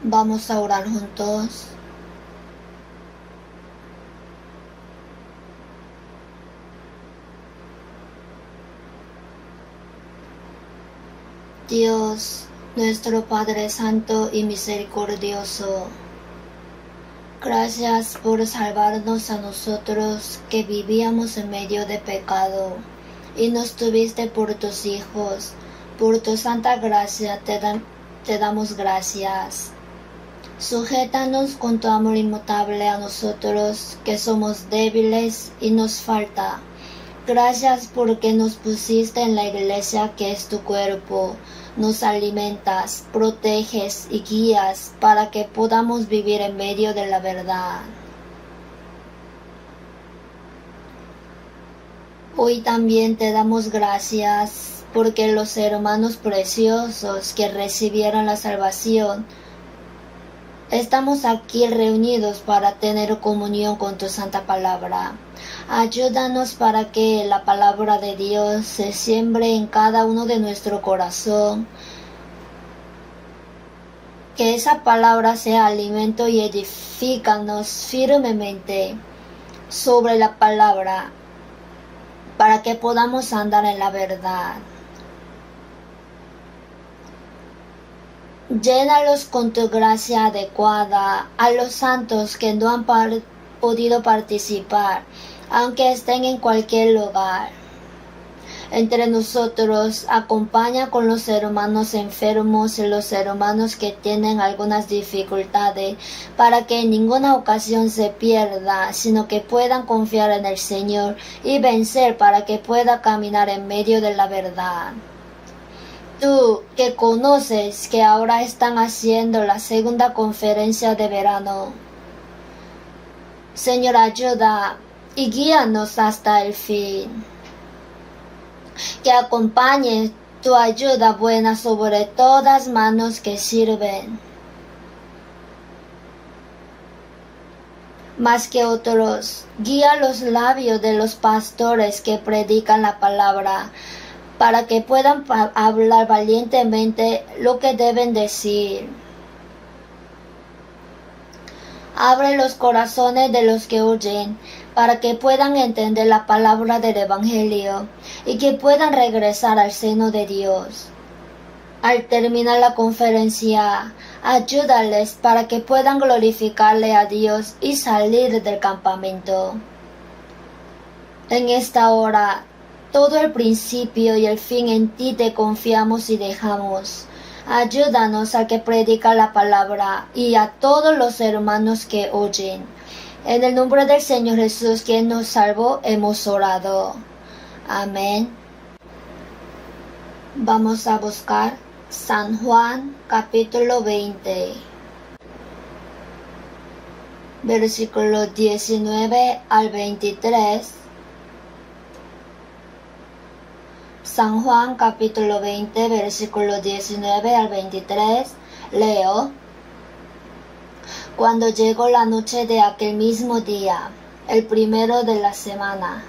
Vamos a orar juntos. Dios, nuestro Padre Santo y Misericordioso, gracias por salvarnos a nosotros que vivíamos en medio de pecado y nos tuviste por tus hijos. Por tu santa gracia te damos gracias. Sujétanos con tu amor inmutable a nosotros que somos débiles y nos falta. Gracias porque nos pusiste en la iglesia que es tu cuerpo. Nos alimentas, proteges y guías para que podamos vivir en medio de la verdad. Hoy también te damos gracias porque los hermanos preciosos que recibieron la salvación, estamos aquí reunidos para tener comunión con tu santa palabra. Ayúdanos para que la palabra de Dios se siembre en cada uno de nuestro corazón. Que esa palabra sea alimento y edifícanos firmemente sobre la palabra para que podamos andar en la verdad. Llénalos con tu gracia adecuada a los santos que no han podido participar, aunque estén en cualquier lugar. Entre nosotros, acompaña con los hermanos enfermos y los hermanos que tienen algunas dificultades, para que en ninguna ocasión se pierda, sino que puedan confiar en el Señor y vencer para que pueda caminar en medio de la verdad. Tú que conoces que ahora están haciendo la segunda conferencia de verano, Señor, ayuda y guíanos hasta el fin. Que acompañe tu ayuda buena sobre todas manos que sirven. Más que otros, guía los labios de los pastores que predican la palabra, para que puedan hablar valientemente lo que deben decir. Abre los corazones de los que oyen, para que puedan entender la palabra del Evangelio y que puedan regresar al seno de Dios. Al terminar la conferencia, ayúdales para que puedan glorificarle a Dios y salir del campamento. En esta hora, todo el principio y el fin en ti te confiamos y dejamos. Ayúdanos al que predica la palabra y a todos los hermanos que oyen. En el nombre del Señor Jesús, quien nos salvó, hemos orado. Amén. Vamos a buscar San Juan capítulo 20, versículo 19 al 23. San Juan capítulo 20, versículo 19 al 23. Leo. Cuando llegó la noche de aquel mismo día, el primero de la semana,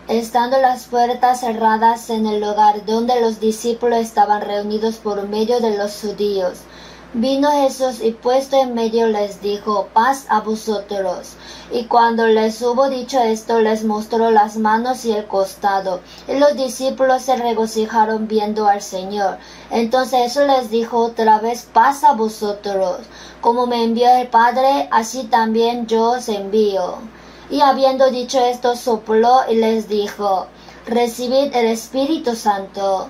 estando las puertas cerradas en el lugar donde los discípulos estaban reunidos por medio de los judíos, vino Jesús y puesto en medio les dijo: paz a vosotros. Y cuando les hubo dicho esto, les mostró las manos y el costado. Y los discípulos se regocijaron viendo al Señor. Entonces Jesús les dijo otra vez: paz a vosotros. Como me envió el Padre, así también yo os envío. Y habiendo dicho esto, sopló y les dijo: recibid el Espíritu Santo.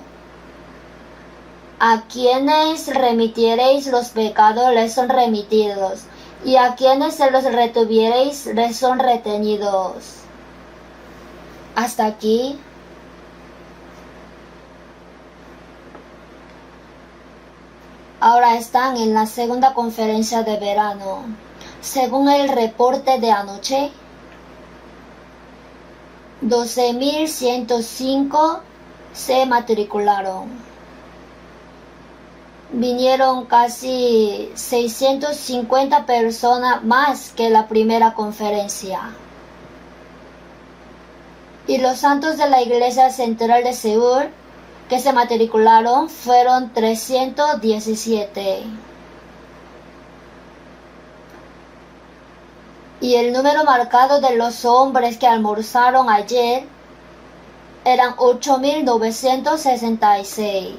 A quienes remitiereis los pecados les son remitidos, y a quienes se los retuviereis les son retenidos. Hasta aquí. Ahora están en la segunda conferencia de verano. Según el reporte de anoche, 12.105 se matricularon. Vinieron casi 650 personas más que la primera conferencia. Y los santos de la Iglesia Central de Seúl que se matricularon fueron 317. y el número marcado de los hombres que almorzaron ayer eran 8.966.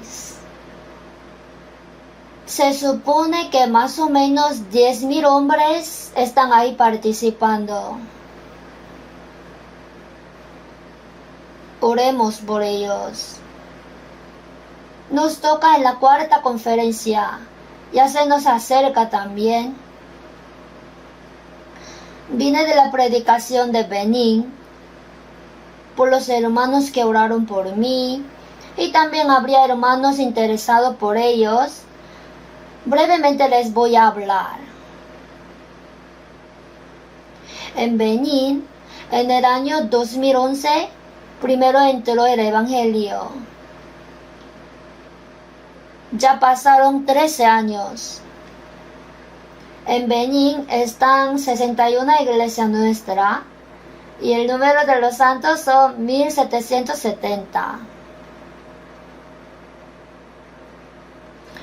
Se supone que más o menos 10.000 hombres están ahí participando. Oremos por ellos. Nos toca en la cuarta conferencia. Ya se nos acerca también. Vine de la predicación de Benín, por los hermanos que oraron por mí, y también habría hermanos interesados por ellos. Brevemente les voy a hablar. En Benín, en el año 2011, primero entró el Evangelio. Ya pasaron 13 años. En Benín están 61 iglesias nuestras y el número de los santos son 1770.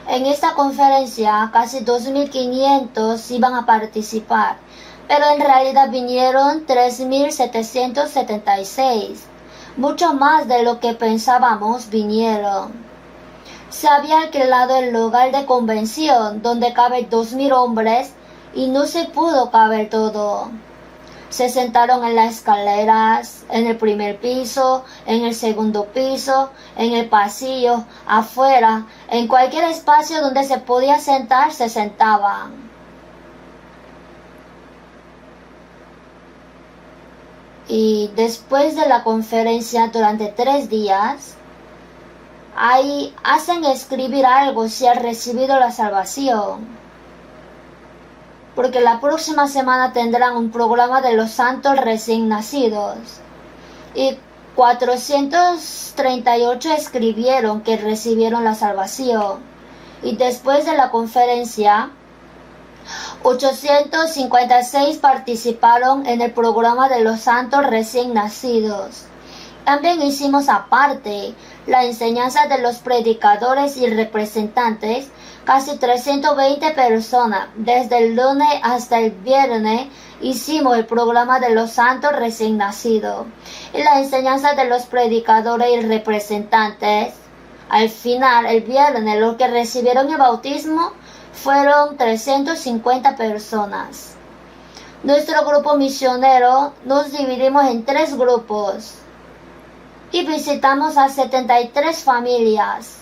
En esta conferencia casi 2.500 iban a participar, pero en realidad vinieron 3.776. Mucho más de lo que pensábamos vinieron. Se había alquilado el lugar de convención donde caben 2.000 hombres y no se pudo caber todo. Se sentaron en las escaleras, en el primer piso, en el segundo piso, en el pasillo, afuera, en cualquier espacio donde se podía sentar, se sentaban. Y después de la conferencia durante 3 días, ahí hacen escribir algo si has recibido la salvación. Porque la próxima semana tendrán un programa de los santos recién nacidos. Y 438 escribieron que recibieron la salvación. Y después de la conferencia, 856 participaron en el programa de los santos recién nacidos. También hicimos aparte la enseñanza de los predicadores y representantes, casi 320 personas. Desde el lunes hasta el viernes hicimos el programa de los santos recién nacidos. Y la enseñanza de los predicadores y representantes, al final, el viernes, los que recibieron el bautismo fueron 350 personas. Nuestro grupo misionero nos dividimos en 3 grupos. Y visitamos a 73 familias.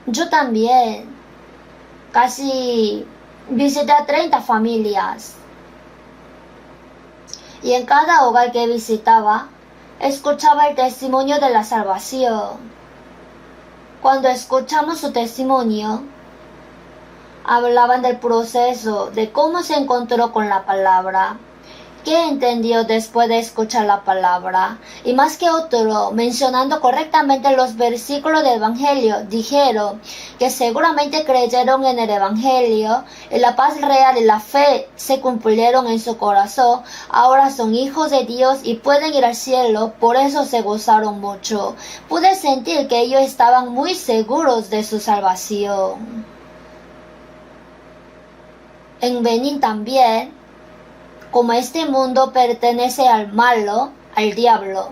Yo también. Casi visité a 30 familias. Y en cada hogar que visitaba, escuchaba el testimonio de la salvación. Cuando escuchamos su testimonio, hablaban del proceso, de cómo se encontró con la palabra, qué entendió después de escuchar la palabra, y más que otro, mencionando correctamente los versículos del Evangelio, dijeron que seguramente creyeron en el Evangelio, y la paz real y la fe se cumplieron en su corazón, ahora son hijos de Dios y pueden ir al cielo, por eso se gozaron mucho. Pude sentir que ellos estaban muy seguros de su salvación. En Benín también, como este mundo pertenece al malo, al diablo,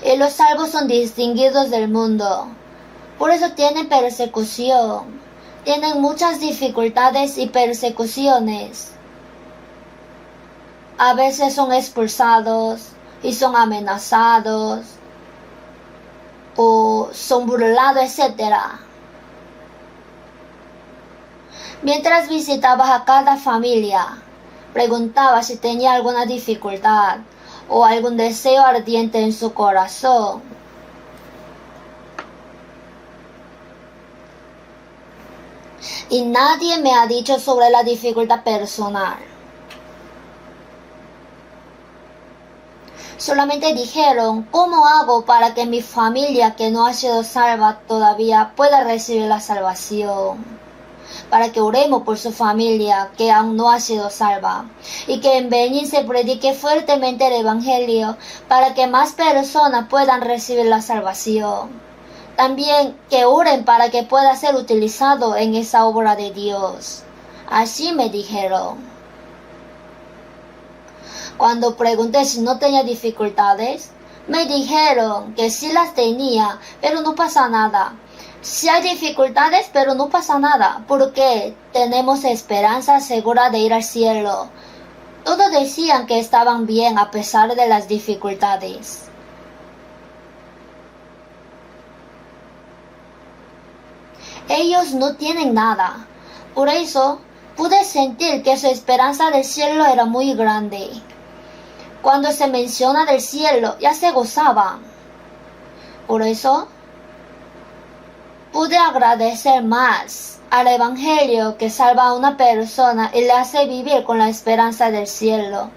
y los salvos son distinguidos del mundo. Por eso tienen persecución, tienen muchas dificultades y persecuciones. A veces son expulsados y son amenazados, o son burlados, etc. Mientras visitabas a cada familia, preguntaba si tenía alguna dificultad o algún deseo ardiente en su corazón. Y nadie me ha dicho sobre la dificultad personal. Solamente dijeron, ¿cómo hago para que mi familia que no ha sido salva todavía pueda recibir la salvación? Para que oremos por su familia que aún no ha sido salva, y que en Benín se predique fuertemente el Evangelio para que más personas puedan recibir la salvación. También que oren para que pueda ser utilizado en esa obra de Dios. Así me dijeron. Cuando pregunté si no tenía dificultades, me dijeron que sí las tenía, pero no pasa nada. Sí hay dificultades, pero no pasa nada, porque tenemos esperanza segura de ir al cielo. Todos decían que estaban bien a pesar de las dificultades. Ellos no tienen nada. Por eso pude sentir que su esperanza del cielo era muy grande. Cuando se menciona del cielo, ya se gozaban. Por eso pude agradecer más al Evangelio que salva a una persona y le hace vivir con la esperanza del cielo.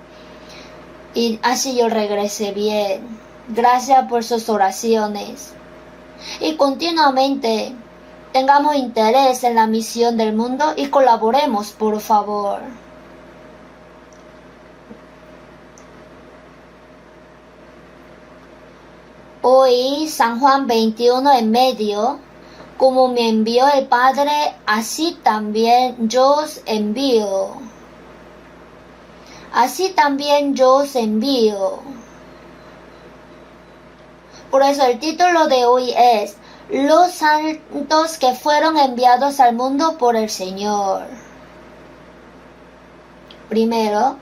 Y así yo regresé bien. Gracias por sus oraciones. Y continuamente tengamos interés en la misión del mundo y colaboremos, por favor. Hoy, San Juan 21 en medio, como me envió el Padre, así también yo os envío. Así también yo os envío. Por eso el título de hoy es Los santos que fueron enviados al mundo por el Señor. Primero,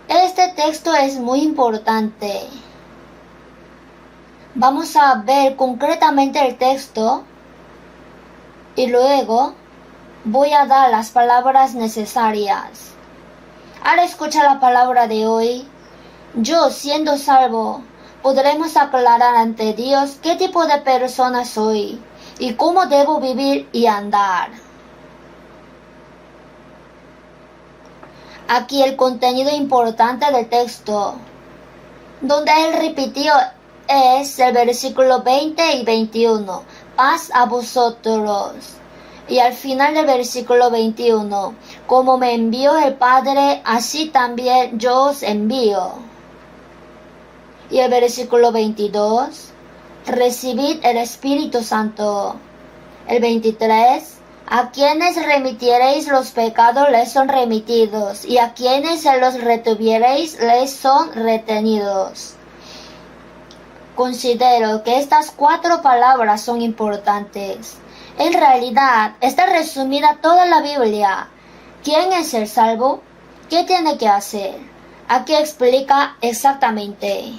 este texto es muy importante. Vamos a ver concretamente el texto y luego voy a dar las palabras necesarias. Al escuchar la palabra de hoy, yo siendo salvo, podremos aclarar ante Dios qué tipo de persona soy y cómo debo vivir y andar. Aquí el contenido importante del texto, donde él repitió, es el versículo 20 y 21, paz a vosotros. Y al final del versículo 21, como me envió el Padre, así también yo os envío. Y el versículo 22, recibid el Espíritu Santo. El 23, a quienes remitiereis los pecados les son remitidos, y a quienes se los retuviereis les son retenidos. Considero que estas 4 palabras son importantes. En realidad, está resumida toda la Biblia. ¿Quién es el salvo? ¿Qué tiene que hacer? Aquí explica exactamente.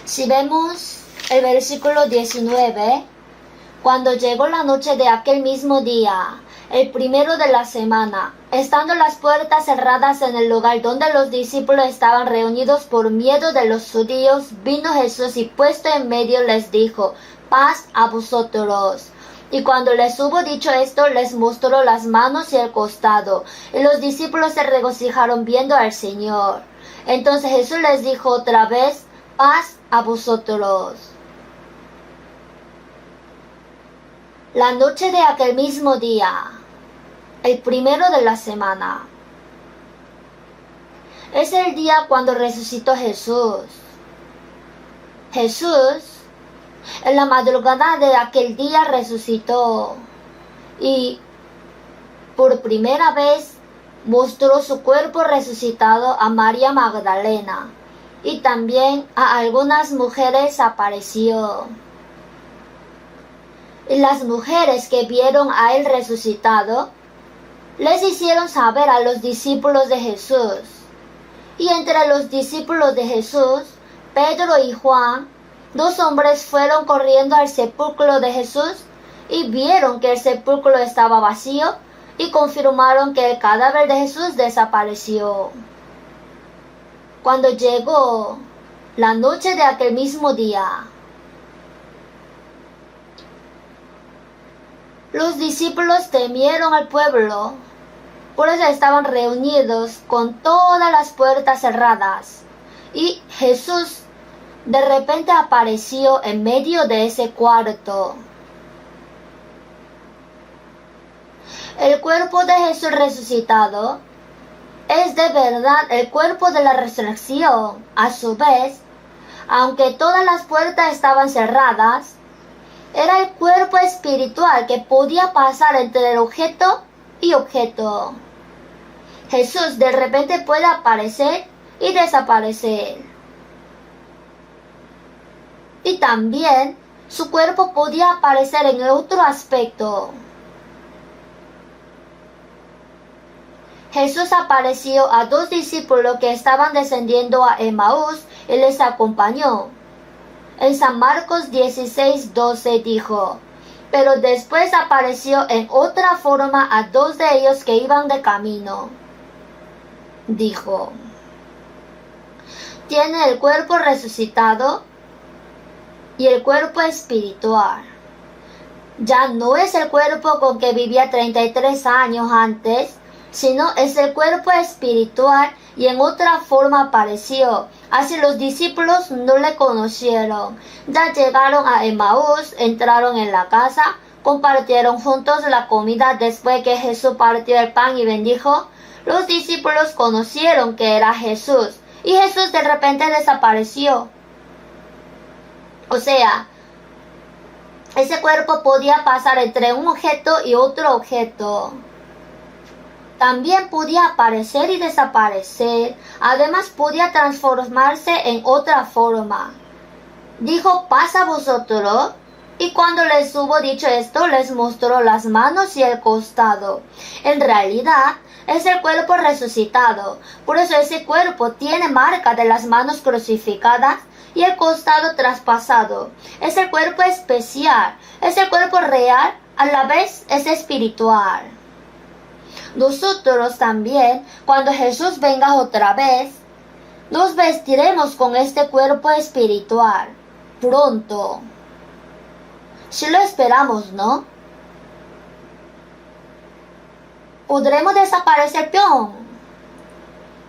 Si vemos el versículo 19, cuando llegó la noche de aquel mismo día, el primero de la semana, estando las puertas cerradas en el lugar donde los discípulos estaban reunidos por miedo de los judíos, vino Jesús y puesto en medio les dijo, paz a vosotros. Y cuando les hubo dicho esto, les mostró las manos y el costado, y los discípulos se regocijaron viendo al Señor. Entonces Jesús les dijo otra vez, paz a vosotros. La noche de aquel mismo día, el primero de la semana, es el día cuando resucitó Jesús. Jesús, en la madrugada de aquel día resucitó y por primera vez mostró su cuerpo resucitado a María Magdalena y también a algunas mujeres apareció. Y las mujeres que vieron a él resucitado les hicieron saber a los discípulos de Jesús. Y entre los discípulos de Jesús, Pedro y Juan, 2 hombres fueron corriendo al sepulcro de Jesús y vieron que el sepulcro estaba vacío y confirmaron que el cadáver de Jesús desapareció. Cuando llegó la noche de aquel mismo día, los discípulos temieron al pueblo, por eso estaban reunidos con todas las puertas cerradas. Y Jesús de repente apareció en medio de ese cuarto. El cuerpo de Jesús resucitado es de verdad el cuerpo de la resurrección. A su vez, aunque todas las puertas estaban cerradas, era el cuerpo espiritual que podía pasar entre el objeto y objeto. Jesús de repente puede aparecer y desaparecer. Y también su cuerpo podía aparecer en otro aspecto. Jesús apareció a 2 discípulos que estaban descendiendo a Emaús y les acompañó. En San Marcos 16:12 dijo: pero después apareció en otra forma a 2 de ellos que iban de camino. Dijo: tiene el cuerpo resucitado y el cuerpo espiritual. Ya no es el cuerpo con que vivía 33 años antes, sino es el cuerpo espiritual y en otra forma apareció. Así los discípulos no le conocieron. Ya llegaron a Emaús, entraron en la casa, compartieron juntos la comida después que Jesús partió el pan y bendijo. Los discípulos conocieron que era Jesús y Jesús de repente desapareció. O sea, ese cuerpo podía pasar entre un objeto y otro objeto. También podía aparecer y desaparecer. Además podía transformarse en otra forma. Dijo: paz a vosotros. Y cuando les hubo dicho esto, les mostró las manos y el costado. En realidad, es el cuerpo resucitado. Por eso ese cuerpo tiene marca de las manos crucificadas y el costado traspasado. Es el cuerpo especial. Es el cuerpo real. A la vez es espiritual. Nosotros también, cuando Jesús venga otra vez, nos vestiremos con este cuerpo espiritual, pronto. Si lo esperamos, ¿no? Podremos desaparecer, peón.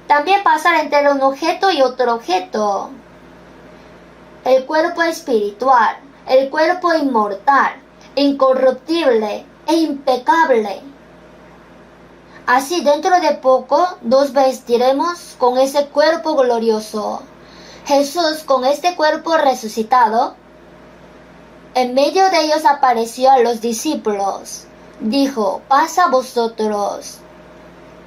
También pasar entre un objeto y otro objeto. El cuerpo espiritual, el cuerpo inmortal, incorruptible e impecable. Así dentro de poco nos vestiremos con ese cuerpo glorioso. Jesús con este cuerpo resucitado, en medio de ellos apareció a los discípulos. Dijo: paz a vosotros.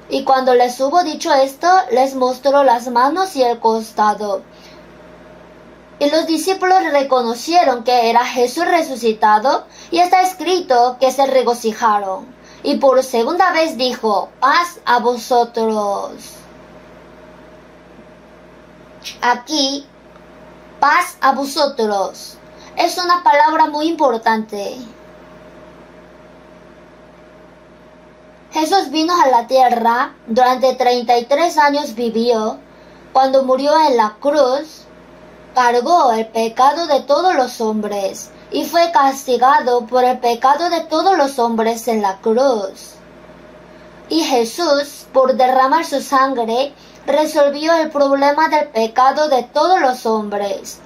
Y cuando les hubo dicho esto, les mostró las manos y el costado. Y los discípulos reconocieron que era Jesús resucitado, y está escrito que se regocijaron. Y por segunda vez dijo: paz a vosotros. Aquí, paz a vosotros, es una palabra muy importante. Jesús vino a la tierra, durante 33 años vivió. Cuando murió en la cruz, cargó el pecado de todos los hombres y fue castigado por el pecado de todos los hombres en la cruz. Y Jesús, por derramar su sangre, resolvió el problema del pecado de todos los hombres.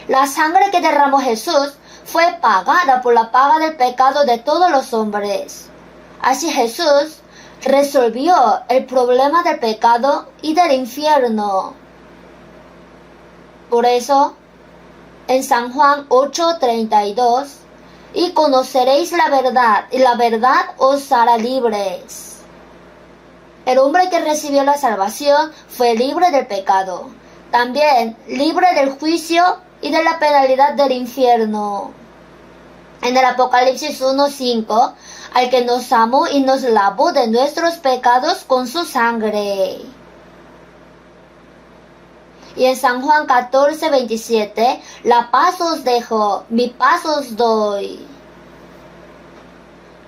La sangre que derramó Jesús fue pagada por la paga del pecado de todos los hombres. Así Jesús resolvió el problema del pecado y del infierno. Por eso, en San Juan 8:32, y conoceréis la verdad, y la verdad os hará libres. El hombre que recibió la salvación fue libre del pecado, también libre del juicio y de la penalidad del infierno. En el Apocalipsis 1:5, al que nos amó y nos lavó de nuestros pecados con su sangre. Y en San Juan 14:27, la paz os dejo, mi paz os doy.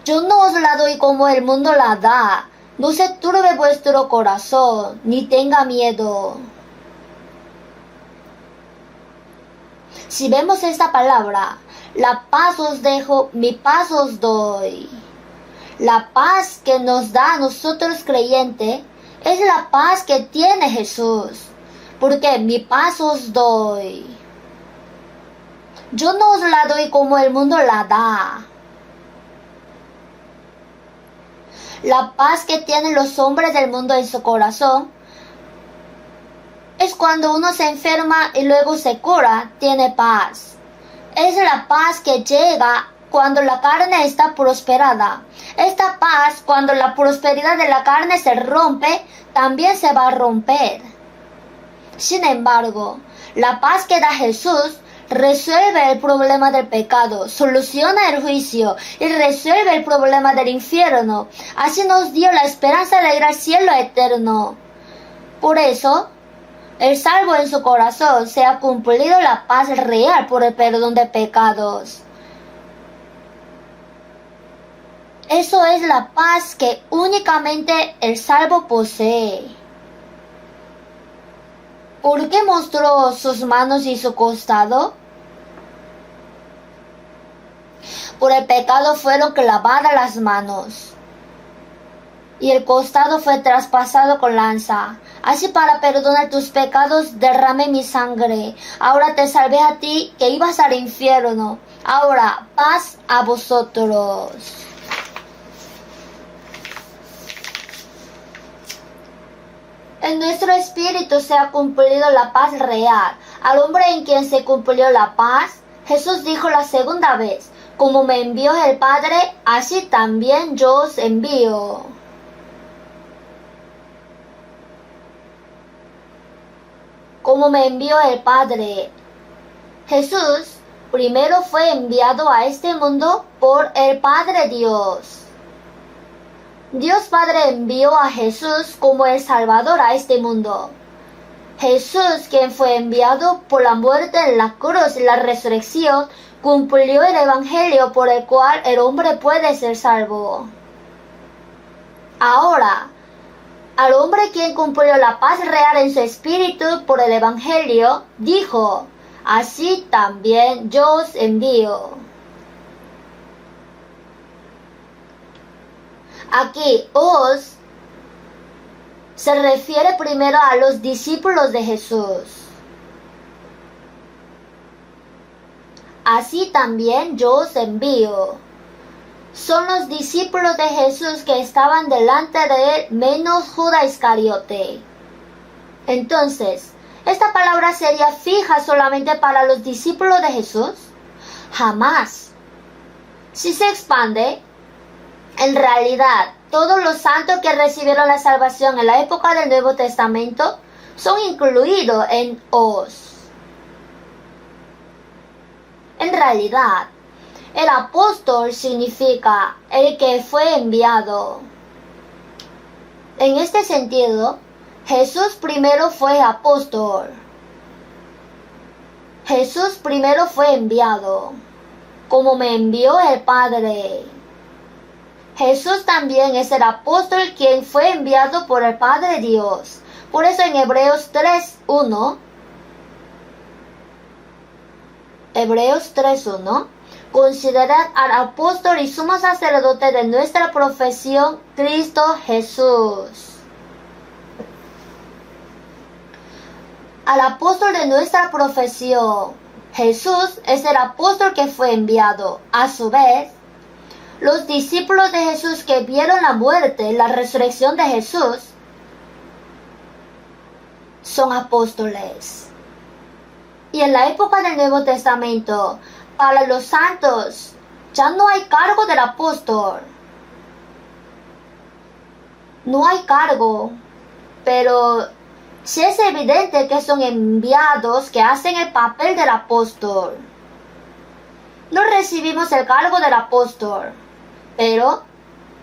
Yo no os la doy como el mundo la da. No se turbe vuestro corazón, ni tenga miedo. Si vemos esta palabra, la paz os dejo, mi paz os doy. La paz que nos da a nosotros creyentes es la paz que tiene Jesús. Porque mi paz os doy. Yo no os la doy como el mundo la da. La paz que tienen los hombres del mundo en su corazón es cuando uno se enferma y luego se cura, tiene paz. Es la paz que llega cuando la carne está prosperada. Esta paz, cuando la prosperidad de la carne se rompe, también se va a romper. Sin embargo, la paz que da Jesús resuelve el problema del pecado, soluciona el juicio y resuelve el problema del infierno. Así nos dio la esperanza de ir al cielo eterno. Por eso, el salvo en su corazón se ha cumplido la paz real por el perdón de pecados. Eso es la paz que únicamente el salvo posee. ¿Por qué mostró sus manos y su costado? Por el pecado fueron clavadas las manos, y el costado fue traspasado con lanza. Así para perdonar tus pecados derramé mi sangre. Ahora te salvé a ti que ibas al infierno. Ahora paz a vosotros. En nuestro espíritu se ha cumplido la paz real. Al hombre en quien se cumplió la paz, Jesús dijo la segunda vez: como me envió el Padre, así también yo os envío. Como me envió el Padre. Jesús primero fue enviado a este mundo por el Padre Dios. Dios Padre envió a Jesús como el Salvador a este mundo. Jesús, quien fue enviado por la muerte en la cruz y la resurrección, cumplió el Evangelio por el cual el hombre puede ser salvo. Ahora, al hombre quien cumplió la paz real en su espíritu por el Evangelio, dijo: así también yo os envío. Aquí, os se refiere primero a los discípulos de Jesús. Así también yo os envío. Son los discípulos de Jesús que estaban delante de él, menos Judas Iscariote. Entonces, ¿esta palabra sería fija solamente para los discípulos de Jesús? Jamás. Si se expande, en realidad, todos los santos que recibieron la salvación en la época del Nuevo Testamento son incluidos en os. En realidad, el apóstol significa el que fue enviado. En este sentido, Jesús primero fue apóstol. Jesús primero fue enviado, como me envió el Padre. Jesús también es el apóstol quien fue enviado por el Padre Dios. Por eso en Hebreos 3:1, considerad al apóstol y sumo sacerdote de nuestra profesión, Cristo Jesús. Al apóstol de nuestra profesión, Jesús es el apóstol que fue enviado. A su vez, los discípulos de Jesús que vieron la muerte y la resurrección de Jesús son apóstoles. Y en la época del Nuevo Testamento, para los santos, ya no hay cargo del apóstol. No hay cargo, pero sí es evidente que son enviados que hacen el papel del apóstol. No recibimos el cargo del apóstol, pero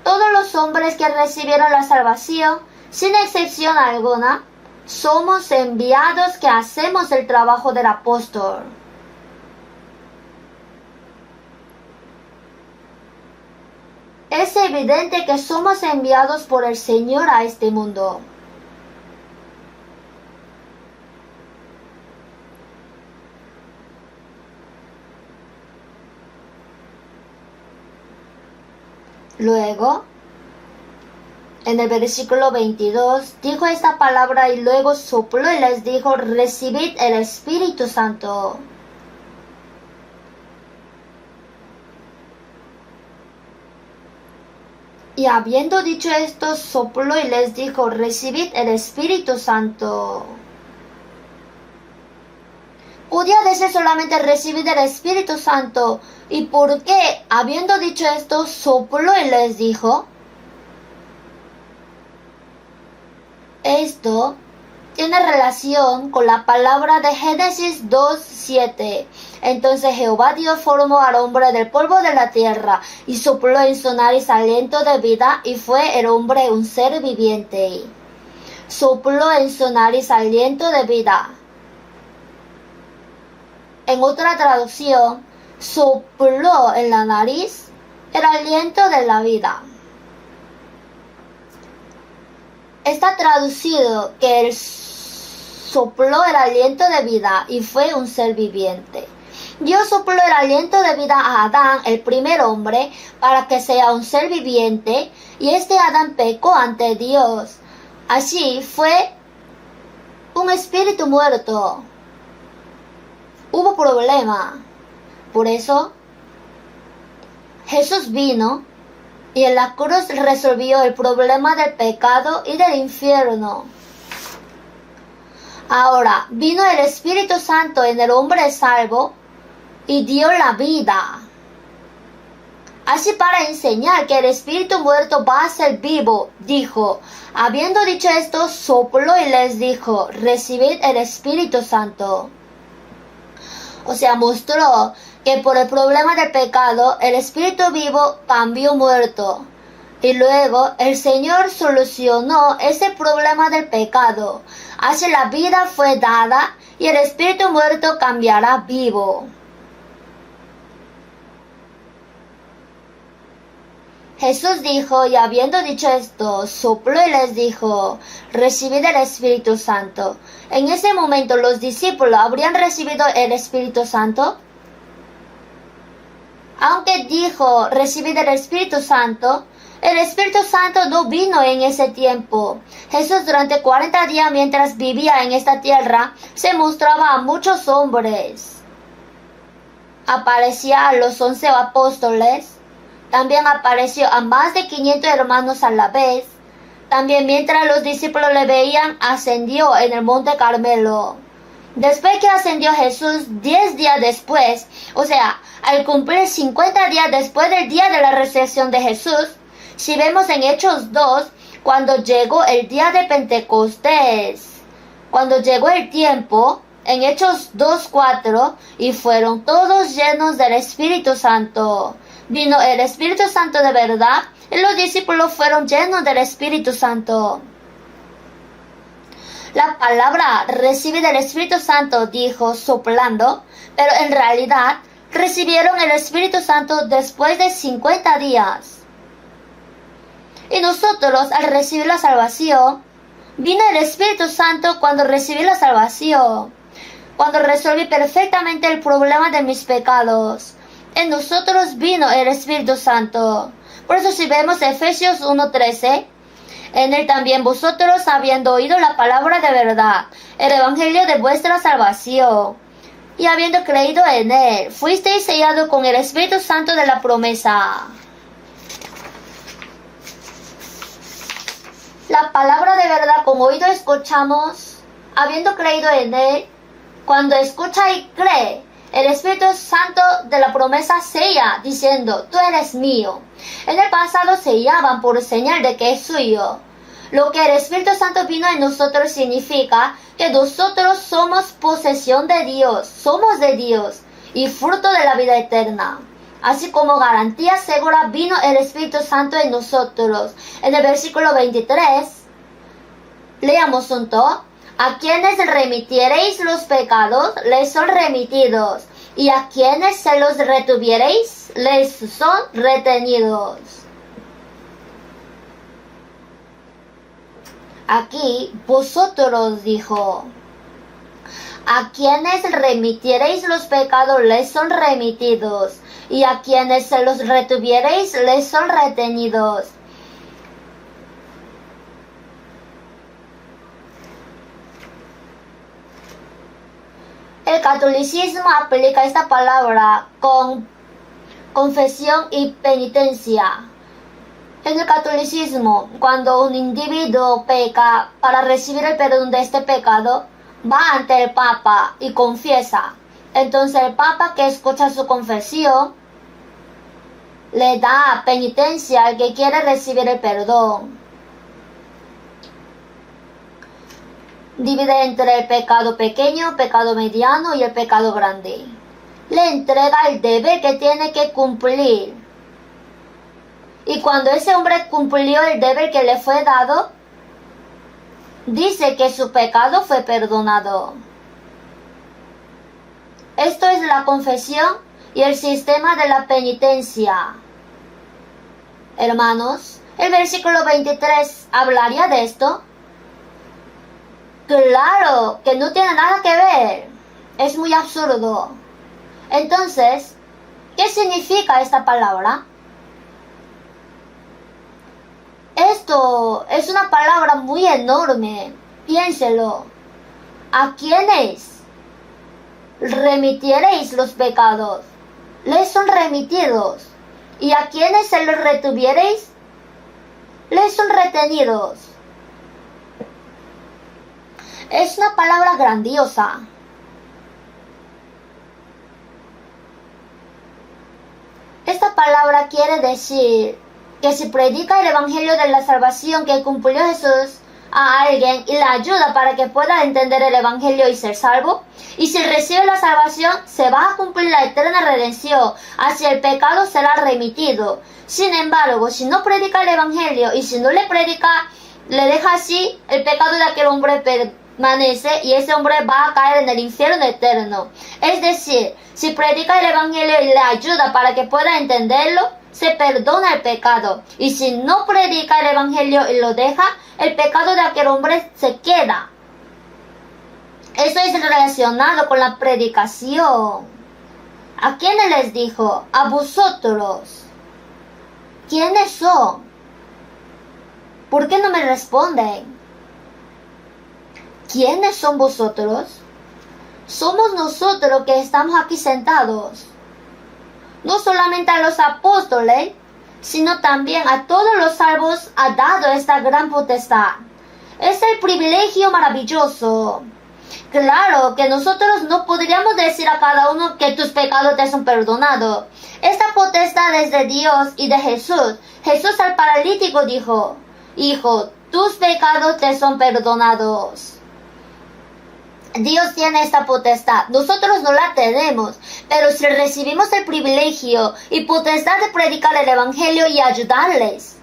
todos los hombres que recibieron la salvación, sin excepción alguna, somos enviados que hacemos el trabajo del apóstol. Es evidente que somos enviados por el Señor a este mundo. Luego, en el versículo 22, dijo esta palabra y luego sopló y les dijo: recibid el Espíritu Santo. Y habiendo dicho esto, sopló y les dijo: recibid el Espíritu Santo. ¿Podía decir solamente recibir el Espíritu Santo? ¿Y por qué, habiendo dicho esto, sopló y les dijo? Esto tiene relación con la palabra de Génesis 2:7. Entonces Jehová Dios formó al hombre del polvo de la tierra y sopló en su nariz aliento de vida y fue el hombre un ser viviente. Sopló en su nariz aliento de vida. En otra traducción, sopló en la nariz el aliento de la vida. Está traducido que él sopló el aliento de vida y fue un ser viviente. Dios sopló el aliento de vida a Adán, el primer hombre, para que sea un ser viviente, y este Adán pecó ante Dios. Así fue un espíritu muerto. Hubo problema. Por eso Jesús vino y en la cruz resolvió el problema del pecado y del infierno. Ahora vino el Espíritu Santo en el hombre salvo y dio la vida. Así para enseñar que el espíritu muerto va a ser vivo, dijo. Habiendo dicho esto, sopló y les dijo, recibid el Espíritu Santo. O sea, mostró que por el problema del pecado, el espíritu vivo cambió muerto. Y luego el Señor solucionó ese problema del pecado. Así la vida fue dada y el espíritu muerto cambiará vivo. Jesús dijo, y habiendo dicho esto, sopló y les dijo, recibid el Espíritu Santo. En ese momento, ¿los discípulos habrían recibido el Espíritu Santo? Aunque dijo, recibid el Espíritu Santo no vino en ese tiempo. Jesús durante 40 días mientras vivía en esta tierra, se mostraba a muchos hombres. Aparecía a los 11 apóstoles. También apareció a más de 500 hermanos a la vez. También mientras los discípulos le veían, ascendió en el monte Carmelo. Después que ascendió Jesús, 10 días después, o sea, al cumplir 50 días después del día de la resurrección de Jesús, si vemos en Hechos 2, cuando llegó el día de Pentecostés, cuando llegó el tiempo, en Hechos 2:4, y fueron todos llenos del Espíritu Santo. Vino el Espíritu Santo de verdad y los discípulos fueron llenos del Espíritu Santo. La palabra recibir el Espíritu Santo dijo soplando, pero en realidad recibieron el Espíritu Santo después de 50 días. Y nosotros al recibir la salvación, vino el Espíritu Santo cuando recibí la salvación, cuando resolví perfectamente el problema de mis pecados. En nosotros vino el Espíritu Santo. Por eso si vemos Efesios 1:13, en él también vosotros, habiendo oído la palabra de verdad, el evangelio de vuestra salvación, y habiendo creído en él, fuisteis sellados con el Espíritu Santo de la promesa. La palabra de verdad con oído escuchamos, habiendo creído en él. Cuando escucha y cree, el Espíritu Santo de la promesa sella, diciendo, tú eres mío. En el pasado sellaban por señal de que es suyo. Lo que el Espíritu Santo vino en nosotros significa que nosotros somos posesión de Dios, somos de Dios y fruto de la vida eterna. Así como garantía segura vino el Espíritu Santo en nosotros. En el versículo 23, leamos junto. A quienes remitiereis los pecados, les son remitidos, y a quienes se los retuviereis, les son retenidos. Aquí, vosotros dijo, a quienes remitiereis los pecados, les son remitidos, y a quienes se los retuviereis, les son retenidos. El catolicismo aplica esta palabra con confesión y penitencia. En el catolicismo, cuando un individuo peca, para recibir el perdón de este pecado, va ante el Papa y confiesa. Entonces el Papa, que escucha su confesión, le da penitencia al que quiere recibir el perdón. Divide entre el pecado pequeño, pecado mediano y el pecado grande. Le entrega el deber que tiene que cumplir. Y cuando ese hombre cumplió el deber que le fue dado, dice que su pecado fue perdonado. Esto es la confesión y el sistema de la penitencia. Hermanos, el versículo 23 hablaría de esto. Claro que no tiene nada que ver. Es muy absurdo. Entonces, ¿qué significa esta palabra? Esto es una palabra muy enorme. Piénselo. ¿A quiénes remitiereis los pecados? Les son remitidos. ¿Y a quienes se los retuviereis? Les son retenidos. Es una palabra grandiosa. Esta palabra quiere decir que si predica el evangelio de la salvación que cumplió Jesús a alguien y la ayuda para que pueda entender el evangelio y ser salvo, y si recibe la salvación se va a cumplir la eterna redención, hacia el pecado será remitido. Sin embargo, si no predica el evangelio y si no le predica, le deja así, el pecado de aquel hombre permanece y ese hombre va a caer en el infierno eterno. Es decir, si predica el evangelio y le ayuda para que pueda entenderlo, se perdona el pecado. Y si no predica el evangelio y lo deja, el pecado de aquel hombre se queda. Eso es relacionado con la predicación. ¿A quiénes les dijo? A vosotros. ¿Quiénes son? ¿Por qué no me responden? ¿Quiénes son vosotros? Somos nosotros que estamos aquí sentados. No solamente a los apóstoles, sino también a todos los salvos ha dado esta gran potestad. Es el privilegio maravilloso. Claro que nosotros no podríamos decir a cada uno que tus pecados te son perdonados. Esta potestad es de Dios y de Jesús. Jesús al paralítico dijo: Hijo, tus pecados te son perdonados. Dios tiene esta potestad, nosotros no la tenemos, pero si recibimos el privilegio y potestad de predicar el evangelio y ayudarles.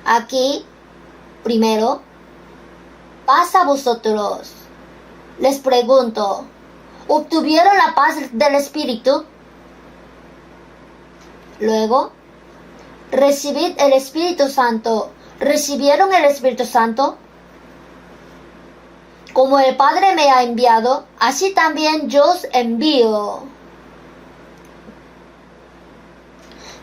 Aquí, primero, paz a vosotros. Les pregunto, ¿obtuvieron la paz del Espíritu? Luego, recibid el Espíritu Santo. ¿Recibieron el Espíritu Santo? Como el Padre me ha enviado, así también yo os envío.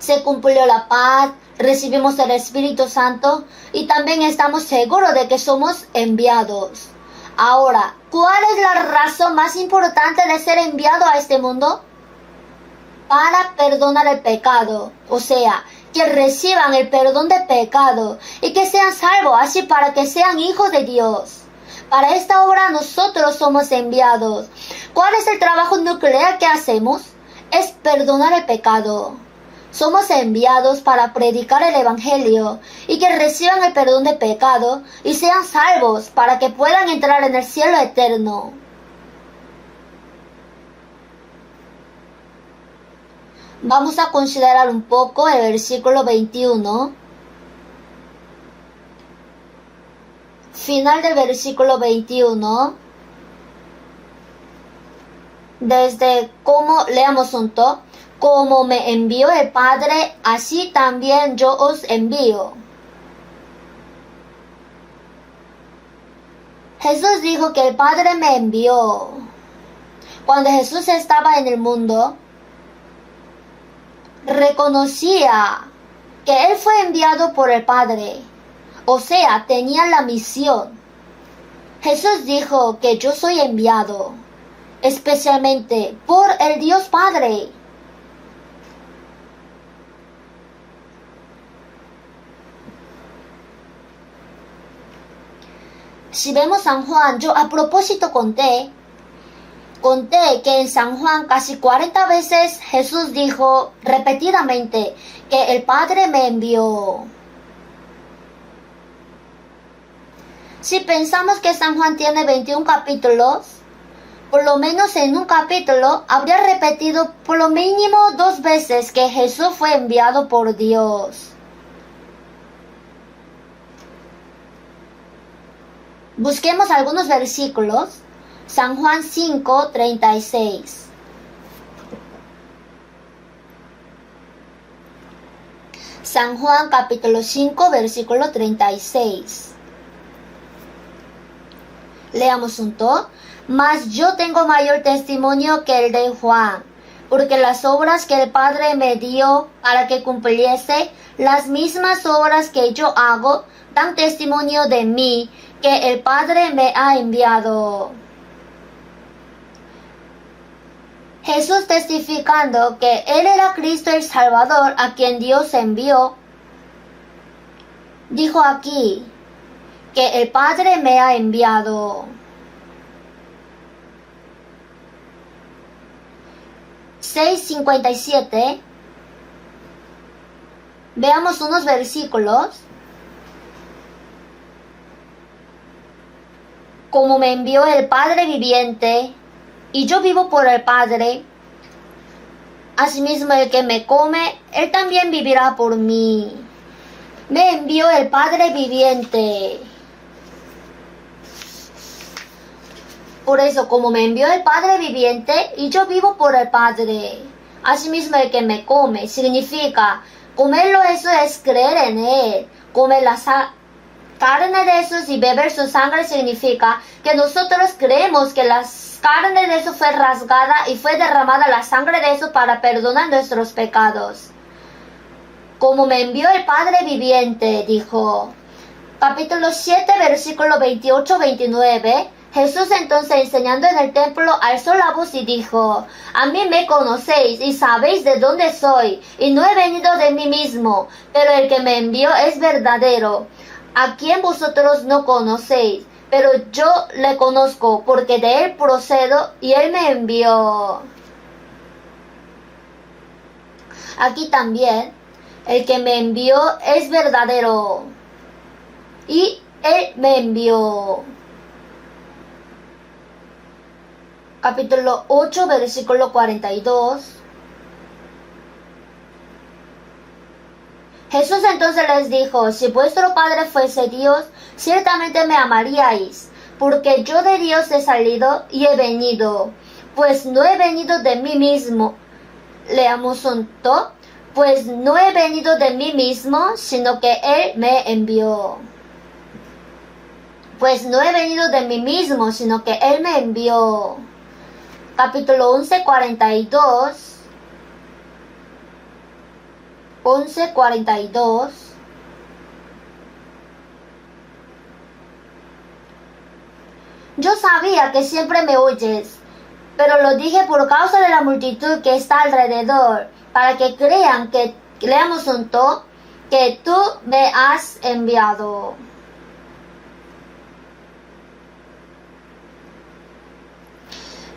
Se cumplió la paz, recibimos el Espíritu Santo y también estamos seguros de que somos enviados. Ahora, ¿cuál es la razón más importante de ser enviado a este mundo? Para perdonar el pecado, o sea, que reciban el perdón de pecado y que sean salvos, así para que sean hijos de Dios. Para esta obra nosotros somos enviados. ¿Cuál es el trabajo nuclear que hacemos? Es perdonar el pecado. Somos enviados para predicar el evangelio y que reciban el perdón de pecado y sean salvos para que puedan entrar en el cielo eterno. Vamos a considerar un poco el versículo 21. Final del versículo 21. Desde cómo leamos junto. Como me envió el Padre, así también yo os envío. Jesús dijo que el Padre me envió. Cuando Jesús estaba en el mundo, reconocía que Él fue enviado por el Padre, o sea, tenía la misión. Jesús dijo que yo soy enviado, especialmente por el Dios Padre. Si vemos San Juan, yo a propósito conté que en San Juan casi 40 veces Jesús dijo repetidamente que el Padre me envió. Si pensamos que San Juan tiene 21 capítulos, por lo menos en un capítulo habría repetido por lo mínimo 2 veces que Jesús fue enviado por Dios. Busquemos algunos versículos. San Juan 5:36. San Juan capítulo 5 versículo 36. Leamos juntos. Mas yo tengo mayor testimonio que el de Juan, porque las obras que el Padre me dio para que cumpliese, las mismas obras que yo hago, dan testimonio de mí, que el Padre me ha enviado. Jesús testificando que Él era Cristo el Salvador, a quien Dios envió, dijo aquí que el Padre me ha enviado. 6:57. Veamos unos versículos. Como me envió el Padre viviente, y yo vivo por el Padre, asimismo el que me come, él también vivirá por mí. Me envió el Padre viviente. Por eso, como me envió el Padre viviente, y yo vivo por el Padre, asimismo el que me come, significa, comerlo eso es creer en Él. Comer la carne de Jesús y beber su sangre significa que nosotros creemos que la carne de Jesús fue rasgada y fue derramada la sangre de Jesús para perdonar nuestros pecados. Como me envió el Padre viviente, dijo. Capítulo 7, versículo 28-29. Jesús entonces, enseñando en el templo, alzó la voz y dijo: a mí me conocéis y sabéis de dónde soy, y no he venido de mí mismo, pero el que me envió es verdadero, a quien vosotros no conocéis, pero yo le conozco, porque de él procedo y él me envió. Aquí también, el que me envió es verdadero, y él me envió. Capítulo 8, versículo 42. Jesús entonces les dijo: si vuestro Padre fuese Dios, ciertamente me amaríais, porque yo de Dios he salido y he venido, pues no he venido de mí mismo. Leamos juntos. Pues no he venido de mí mismo, sino que Él me envió. Pues no he venido de mí mismo, sino que Él me envió. Capítulo 11, 42. 11:42. Yo sabía que siempre me oyes, pero lo dije por causa de la multitud que está alrededor, para que crean que, leamos juntos, que tú me has enviado.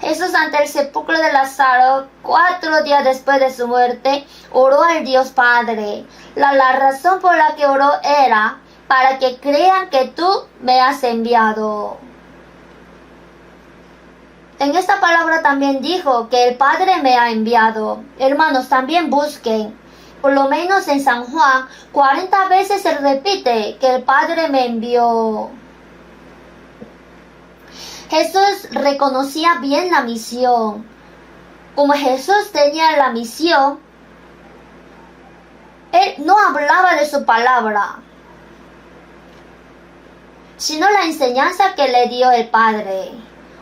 Jesús, ante el sepulcro de Lázaro, 4 días después de su muerte, oró al Dios Padre. La razón por la que oró era para que crean que tú me has enviado. En esta palabra también dijo que el Padre me ha enviado. Hermanos, también busquen. Por lo menos en San Juan, 40 veces se repite que el Padre me envió. Jesús reconocía bien la misión. Como Jesús tenía la misión, Él no hablaba de su palabra, sino la enseñanza que le dio el Padre.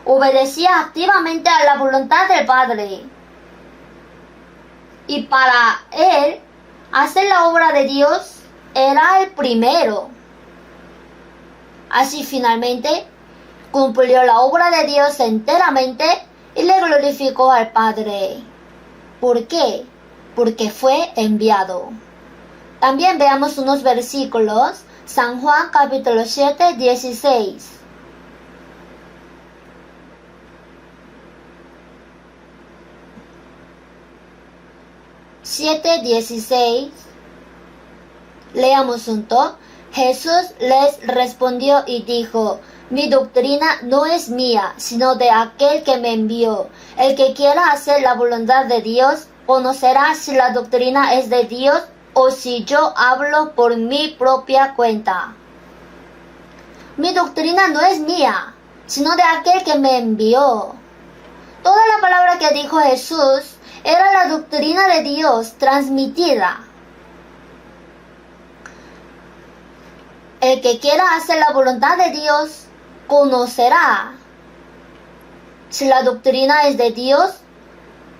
Obedecía activamente a la voluntad del Padre. Y para Él, hacer la obra de Dios era el primero. Así finalmente, cumplió la obra de Dios enteramente y le glorificó al Padre. ¿Por qué? Porque fue enviado. También veamos unos versículos. San Juan capítulo 7, 16. 7:16. Leamos junto. Jesús les respondió y dijo: mi doctrina no es mía, sino de aquel que me envió. El que quiera hacer la voluntad de Dios, conocerá si la doctrina es de Dios o si yo hablo por mi propia cuenta. Mi doctrina no es mía, sino de aquel que me envió. Toda la palabra que dijo Jesús era la doctrina de Dios transmitida. El que quiera hacer la voluntad de Dios, conocerá si la doctrina es de Dios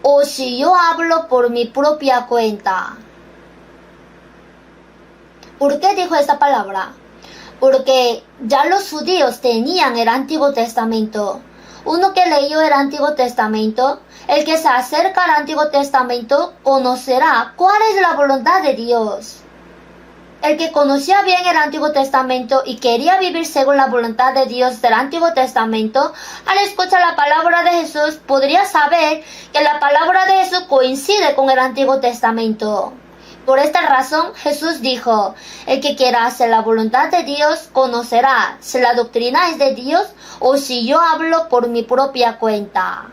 o si yo hablo por mi propia cuenta. ¿Por qué dijo esta palabra? Porque ya los judíos tenían el Antiguo Testamento. Uno que leyó el Antiguo Testamento, el que se acerca al Antiguo Testamento, conocerá cuál es la voluntad de Dios. El que conocía bien el Antiguo Testamento y quería vivir según la voluntad de Dios del Antiguo Testamento, al escuchar la palabra de Jesús, podría saber que la palabra de Jesús coincide con el Antiguo Testamento. Por esta razón, Jesús dijo: el que quiera hacer la voluntad de Dios conocerá si la doctrina es de Dios o si yo hablo por mi propia cuenta.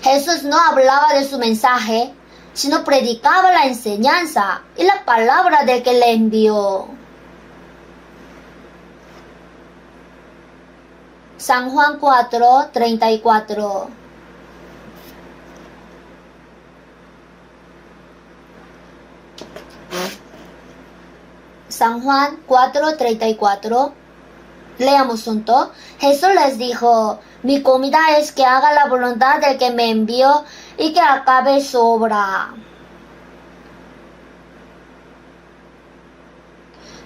Jesús no hablaba de su mensaje, sino predicaba la enseñanza y la palabra del que le envió. San Juan 4:34. San Juan 4:34. Leamos junto. Jesús les dijo: mi comida es que haga la voluntad del que me envió y que acabe su obra.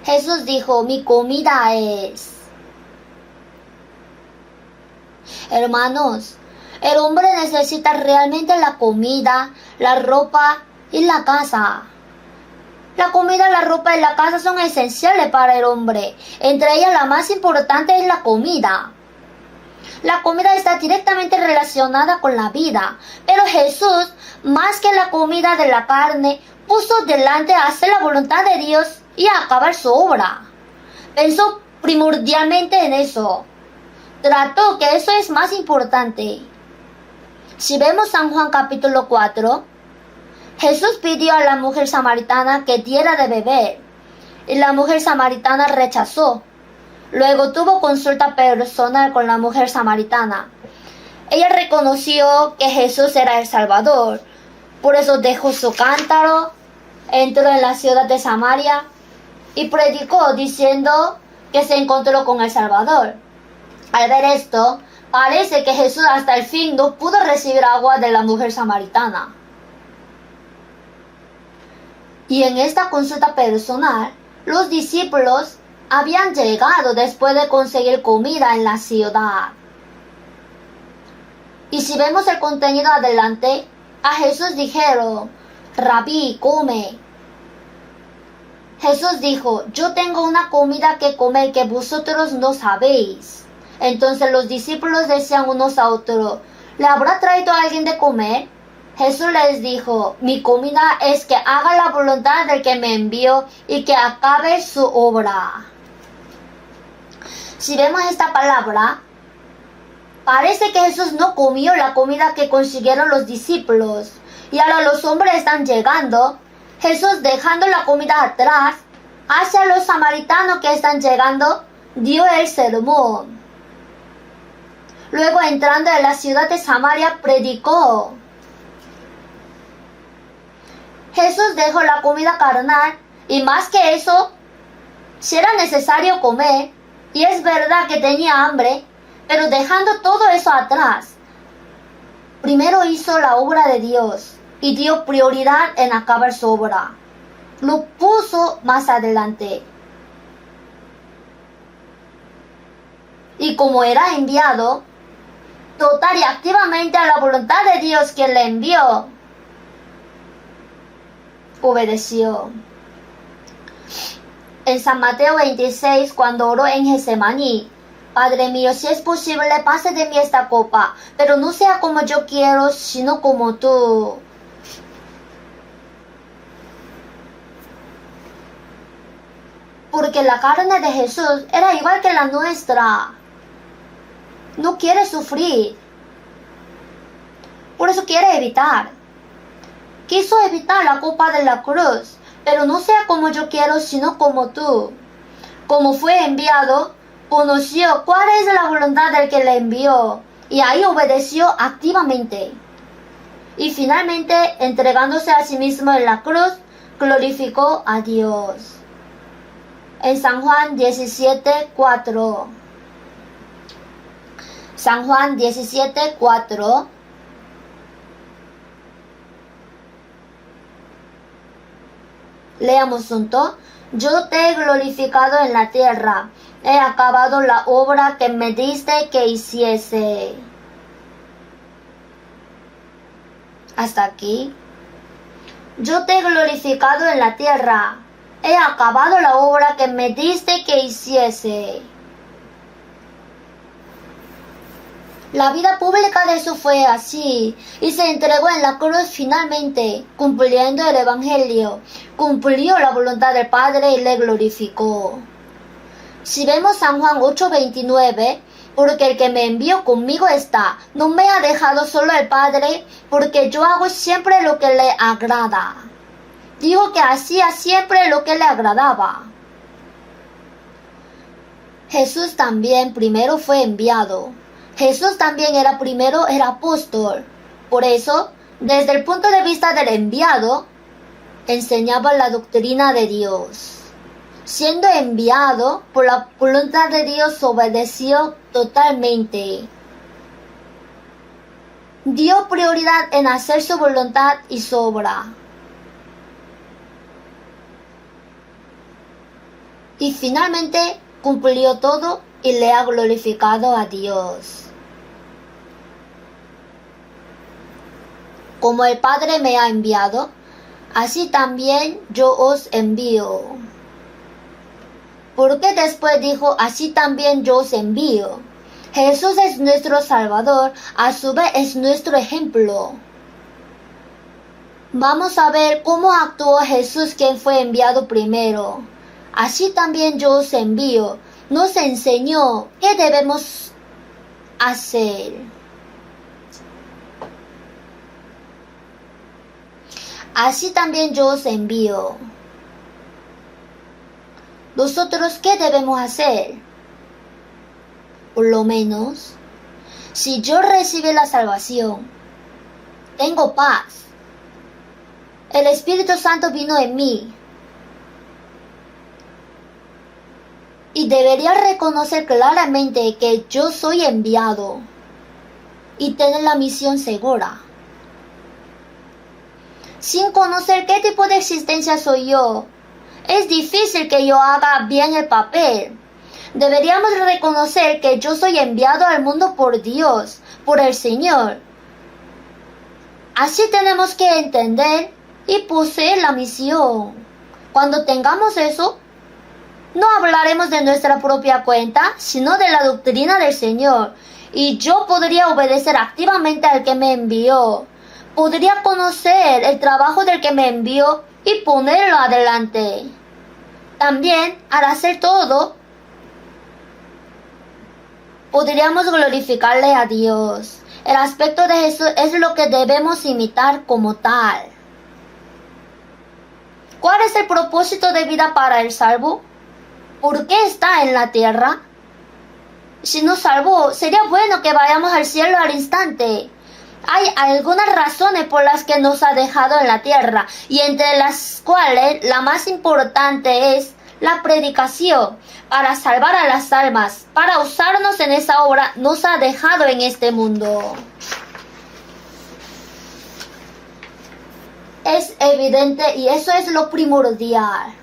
Jesús dijo: mi comida es. Hermanos, el hombre necesita realmente la comida, la ropa y la casa. La comida, la ropa y la casa son esenciales para el hombre. Entre ellas, la más importante es la comida. La comida está directamente relacionada con la vida, pero Jesús, más que la comida de la carne, puso delante hacer la voluntad de Dios y acabar su obra. Pensó primordialmente en eso. Trató que eso es más importante. Si vemos San Juan capítulo 4, Jesús pidió a la mujer samaritana que diera de beber, y la mujer samaritana rechazó. Luego tuvo consulta personal con la mujer samaritana. Ella reconoció que Jesús era el Salvador. Por eso dejó su cántaro, entró en la ciudad de Samaria y predicó diciendo que se encontró con el Salvador. Al ver esto, parece que Jesús hasta el fin no pudo recibir agua de la mujer samaritana. Y en esta consulta personal, los discípulos habían llegado después de conseguir comida en la ciudad. Y si vemos el contenido adelante, a Jesús dijeron: Rabí, come. Jesús dijo: yo tengo una comida que comer que vosotros no sabéis. Entonces los discípulos decían unos a otros: ¿le habrá traído a alguien de comer? Jesús les dijo: mi comida es que haga la voluntad del que me envió y que acabe su obra. Si vemos esta palabra, parece que Jesús no comió la comida que consiguieron los discípulos. Y ahora los hombres están llegando. Jesús, dejando la comida atrás, hacia los samaritanos que están llegando, dio el sermón. Luego, entrando en la ciudad de Samaria, predicó. Jesús dejó la comida carnal y más que eso, si era necesario comer, y es verdad que tenía hambre, pero dejando todo eso atrás, primero hizo la obra de Dios y dio prioridad en acabar su obra. Lo puso más adelante. Y como era enviado, total y activamente a la voluntad de Dios quien le envió, obedeció. En San Mateo 26, cuando oró en Getsemaní, Padre mío, si es posible, pase de mí esta copa, pero no sea como yo quiero, sino como tú. Porque la carne de Jesús era igual que la nuestra. No quiere sufrir. Por eso quiere evitar. Quiso evitar la copa de la cruz, pero no sea como yo quiero, sino como tú. Como fue enviado, conoció cuál es la voluntad del que le envió, y ahí obedeció activamente. Y finalmente, entregándose a sí mismo en la cruz, glorificó a Dios. En San Juan 17:4. San Juan 17:4. Leamos juntos. Yo te he glorificado en la tierra. He acabado la obra que me diste que hiciese. Hasta aquí. Yo te he glorificado en la tierra. He acabado la obra que me diste que hiciese. La vida pública de Jesús fue así, y se entregó en la cruz finalmente, cumpliendo el Evangelio, cumplió la voluntad del Padre y le glorificó. Si vemos San Juan 8:29, porque el que me envió conmigo está, no me ha dejado solo el Padre, porque yo hago siempre lo que le agrada. Dijo que hacía siempre lo que le agradaba. Jesús también primero fue enviado. Jesús también era primero el apóstol. Por eso, desde el punto de vista del enviado, enseñaba la doctrina de Dios. Siendo enviado por la voluntad de Dios, obedeció totalmente. Dio prioridad en hacer su voluntad y su obra. Y finalmente cumplió todo y le ha glorificado a Dios. Como el Padre me ha enviado, así también yo os envío. Porque después dijo, así también yo os envío. Jesús es nuestro Salvador, a su vez es nuestro ejemplo. Vamos a ver cómo actuó Jesús, quien fue enviado primero. Así también yo os envío. Nos enseñó qué debemos hacer. Así también yo os envío. ¿Nosotros qué debemos hacer? Por lo menos, si yo recibí la salvación, tengo paz. El Espíritu Santo vino en mí. Y debería reconocer claramente que yo soy enviado y tener la misión segura. Sin conocer qué tipo de existencia soy yo, es difícil que yo haga bien el papel. Deberíamos reconocer que yo soy enviado al mundo por Dios, por el Señor. Así tenemos que entender y poseer la misión. Cuando tengamos eso, no hablaremos de nuestra propia cuenta, sino de la doctrina del Señor. Y yo podría obedecer activamente al que me envió. Podría conocer el trabajo del que me envió y ponerlo adelante. También, al hacer todo, podríamos glorificarle a Dios. El aspecto de Jesús es lo que debemos imitar como tal. ¿Cuál es el propósito de vida para el salvo? ¿Por qué está en la tierra? Si nos salvó, sería bueno que vayamos al cielo al instante. Hay algunas razones por las que nos ha dejado en la tierra, y entre las cuales la más importante es la predicación, para salvar a las almas, para usarnos en esa obra, nos ha dejado en este mundo. Es evidente y eso es lo primordial.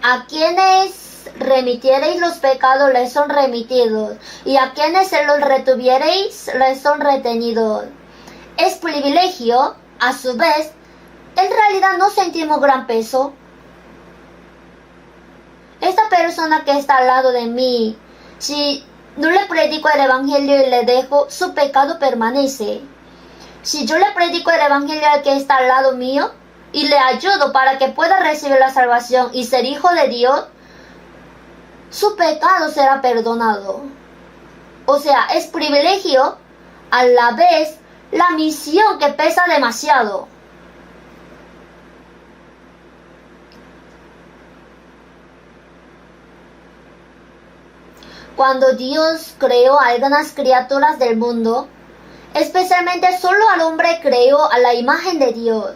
A quienes remitiereis los pecados les son remitidos, y a quienes se los retuviereis les son retenidos. Es privilegio, a su vez, en realidad no sentimos gran peso. esta persona que está al lado de mí, si no le predico el evangelio y le dejo, su pecado permanece. Si yo le predico el evangelio al que está al lado mío y le ayudo para que pueda recibir la salvación y ser hijo de Dios, su pecado será perdonado. O sea, es privilegio, a la vez la misión que pesa demasiado. Cuando Dios creó a algunas criaturas del mundo, especialmente solo al hombre creó a la imagen de Dios.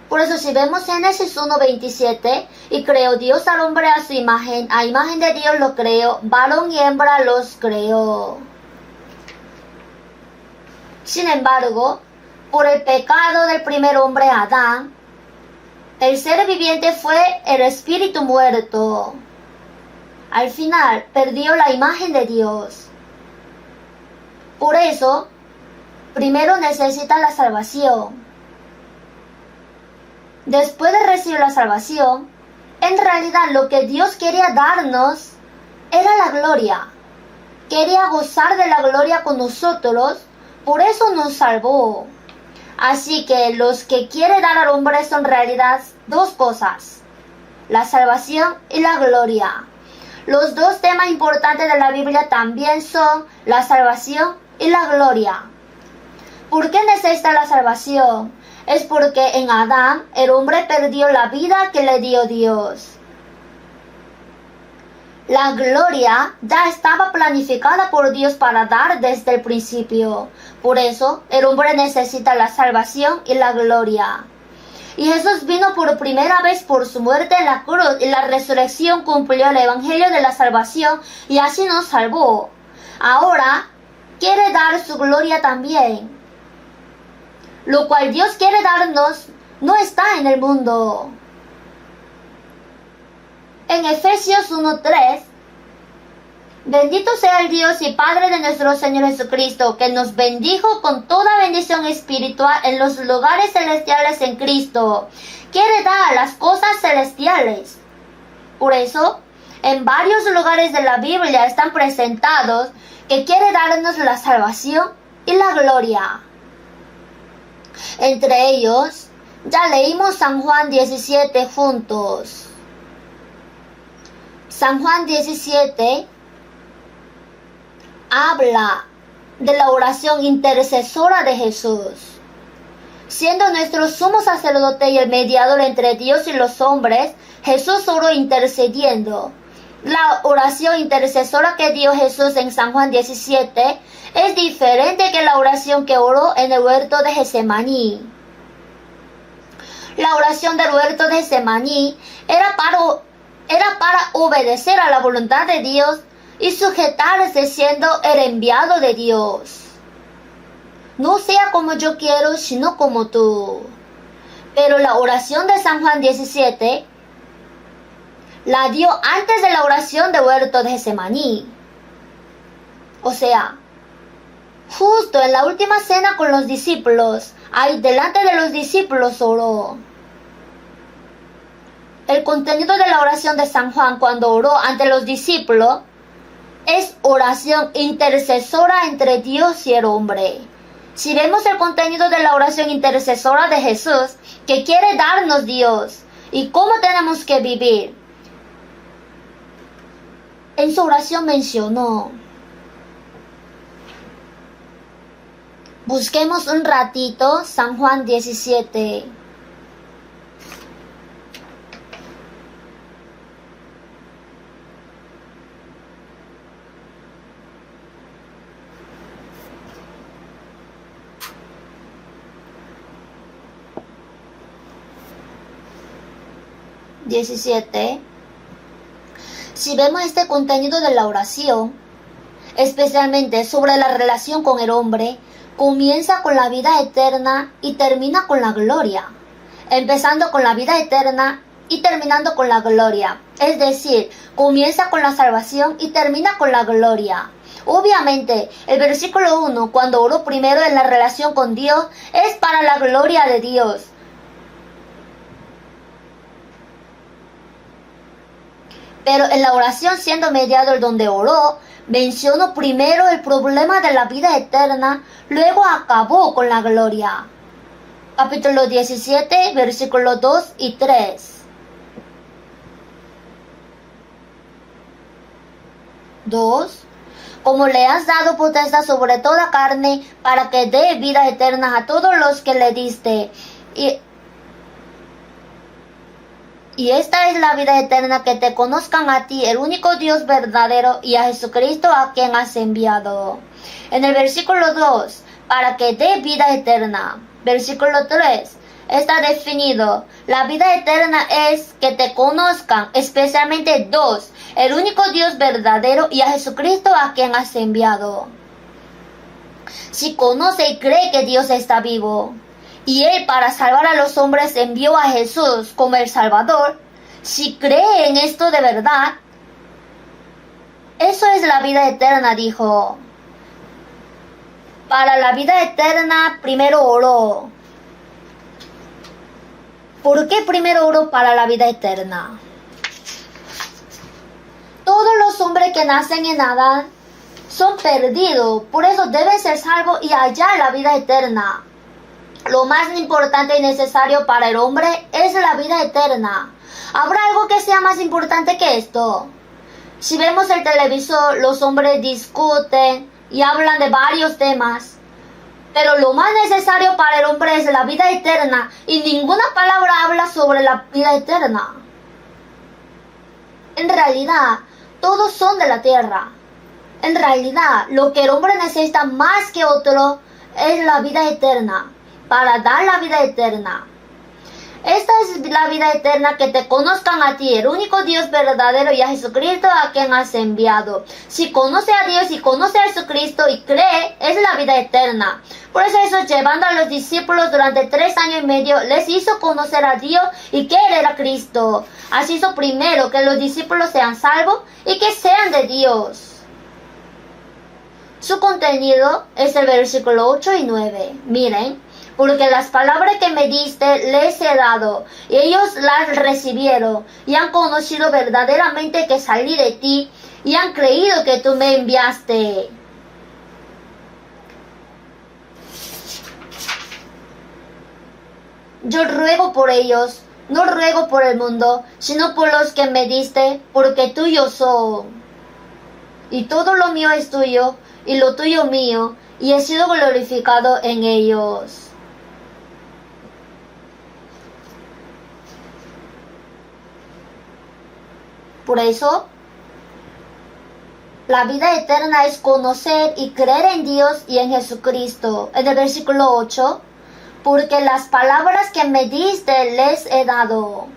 Por eso si vemos Génesis 1:27, y creó Dios al hombre a su imagen, a imagen de Dios lo creó, varón y hembra los creó. Sin embargo, por el pecado del primer hombre Adán, el ser viviente fue el espíritu muerto. Al final perdió la imagen de Dios. Por eso, primero necesita la salvación. Después de recibir la salvación, en realidad lo que Dios quería darnos era la gloria. Quería gozar de la gloria con nosotros, por eso nos salvó. Así que los que quiere dar al hombre son en realidad dos cosas: la salvación y la gloria. Los dos temas importantes de la Biblia también son la salvación y la gloria. ¿Por qué necesita la salvación? Es porque en Adán el hombre perdió la vida que le dio Dios. La gloria ya estaba planificada por Dios para dar desde el principio. Por eso el hombre necesita la salvación y la gloria. Y Jesús vino por primera vez por su muerte en la cruz y la resurrección cumplió el evangelio de la salvación y así nos salvó. Ahora quiere dar su gloria también. Lo cual Dios quiere darnos no está en el mundo. En Efesios 1:3, bendito sea el Dios y Padre de nuestro Señor Jesucristo, que nos bendijo con toda bendición espiritual en los lugares celestiales en Cristo. Quiere dar las cosas celestiales. Por eso, en varios lugares de la Biblia están presentados que quiere darnos la salvación y la gloria. Entre ellos, ya leímos San Juan 17 juntos. San Juan 17 habla de la oración intercesora de Jesús. Siendo nuestro sumo sacerdote y el mediador entre Dios y los hombres, Jesús oró intercediendo. La oración intercesora que dio Jesús en San Juan 17 es diferente que la oración que oró en el huerto de Getsemaní. La oración del huerto de Getsemaní era para obedecer a la voluntad de Dios y sujetarse siendo el enviado de Dios. No sea como yo quiero, sino como tú. Pero la oración de San Juan 17 la dio antes de la oración del huerto de Getsemaní. O sea, justo en la última cena con los discípulos, ahí delante de los discípulos oró. El contenido de la oración de San Juan cuando oró ante los discípulos es oración intercesora entre Dios y el hombre. Si vemos el contenido de la oración intercesora de Jesús, que quiere darnos Dios, y cómo tenemos que vivir, en su oración mencionó. Busquemos un ratito San Juan 17. Si vemos este contenido de la oración, especialmente sobre la relación con el hombre, comienza con la vida eterna y termina con la gloria, empezando con la vida eterna y terminando con la gloria. Es decir, comienza con la salvación y termina con la gloria. Obviamente, el versículo 1, cuando oró primero en la relación con Dios, es para la gloria de Dios. Pero en la oración siendo mediador donde oró, mencionó primero el problema de la vida eterna, luego acabó con la gloria. Capítulo 17, versículos 2 y 3. 2. Como le has dado potestad sobre toda carne, para que dé vida eterna a todos los que le diste. Y esta es la vida eterna, que te conozcan a ti, el único Dios verdadero, y a Jesucristo a quien has enviado. En el versículo 2, para que dé vida eterna. Versículo 3, está definido. La vida eterna es que te conozcan, especialmente dos, el único Dios verdadero y a Jesucristo a quien has enviado. Si conoce y cree que Dios está vivo, y Él para salvar a los hombres envió a Jesús como el Salvador, si cree en esto de verdad, eso es la vida eterna, dijo. Para la vida eterna primero oró. ¿Por qué primero oró para la vida eterna? Todos los hombres que nacen en Adán son perdidos, por eso deben ser salvos y hallar la vida eterna. Lo más importante y necesario para el hombre es la vida eterna. ¿Habrá algo que sea más importante que esto? Si vemos el televisor, los hombres discuten y hablan de varios temas. Pero lo más necesario para el hombre es la vida eterna, y ninguna palabra habla sobre la vida eterna. En realidad, todos son de la tierra. En realidad, lo que el hombre necesita más que otro es la vida eterna, para dar la vida eterna. Esta es la vida eterna, que te conozcan a ti, el único Dios verdadero, y a Jesucristo a quien has enviado. Si conoce a Dios y conoce a Jesucristo y cree, es la vida eterna. Por eso Jesús, llevando a los discípulos durante 3 años y medio, les hizo conocer a Dios y que Él era Cristo. Así hizo primero que los discípulos sean salvos y que sean de Dios. Su contenido es el versículo 8 y 9. Miren. Porque las palabras que me diste les he dado, y ellos las recibieron, y han conocido verdaderamente que salí de ti, y han creído que tú me enviaste. Yo ruego por ellos, no ruego por el mundo, sino por los que me diste, porque tuyo son. Y todo lo mío es tuyo, y lo tuyo mío, y he sido glorificado en ellos. Por eso, la vida eterna es conocer y creer en Dios y en Jesucristo. En el versículo 8, porque las palabras que me diste les he dado.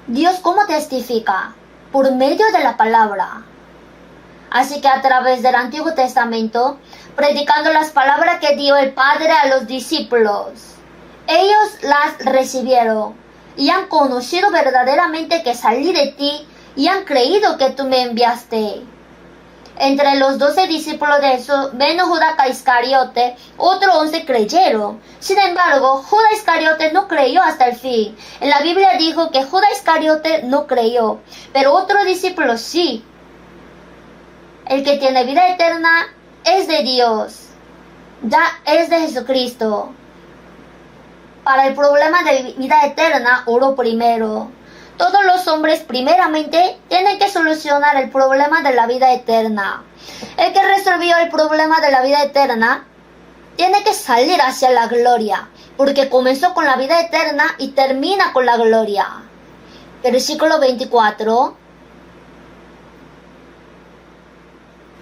Dios, ¿cómo testifica? Por medio de la palabra. Así que a través del Antiguo Testamento, predicando las palabras que dio el Padre a los discípulos, ellos las recibieron y han conocido verdaderamente que salí de ti, y han creído que tú me enviaste. Entre los 12 discípulos de Jesús, menos Judas Iscariote, otros 11 creyeron. Sin embargo, Judas Iscariote no creyó hasta el fin. En la Biblia dijo que Judas Iscariote no creyó, pero otros discípulos sí. El que tiene vida eterna es de Dios, ya es de Jesucristo. Para el problema de vida eterna, oró primero. Todos los hombres primeramente tienen que solucionar el problema de la vida eterna. El que resolvió el problema de la vida eterna tiene que salir hacia la gloria, porque comenzó con la vida eterna y termina con la gloria. Versículo 24.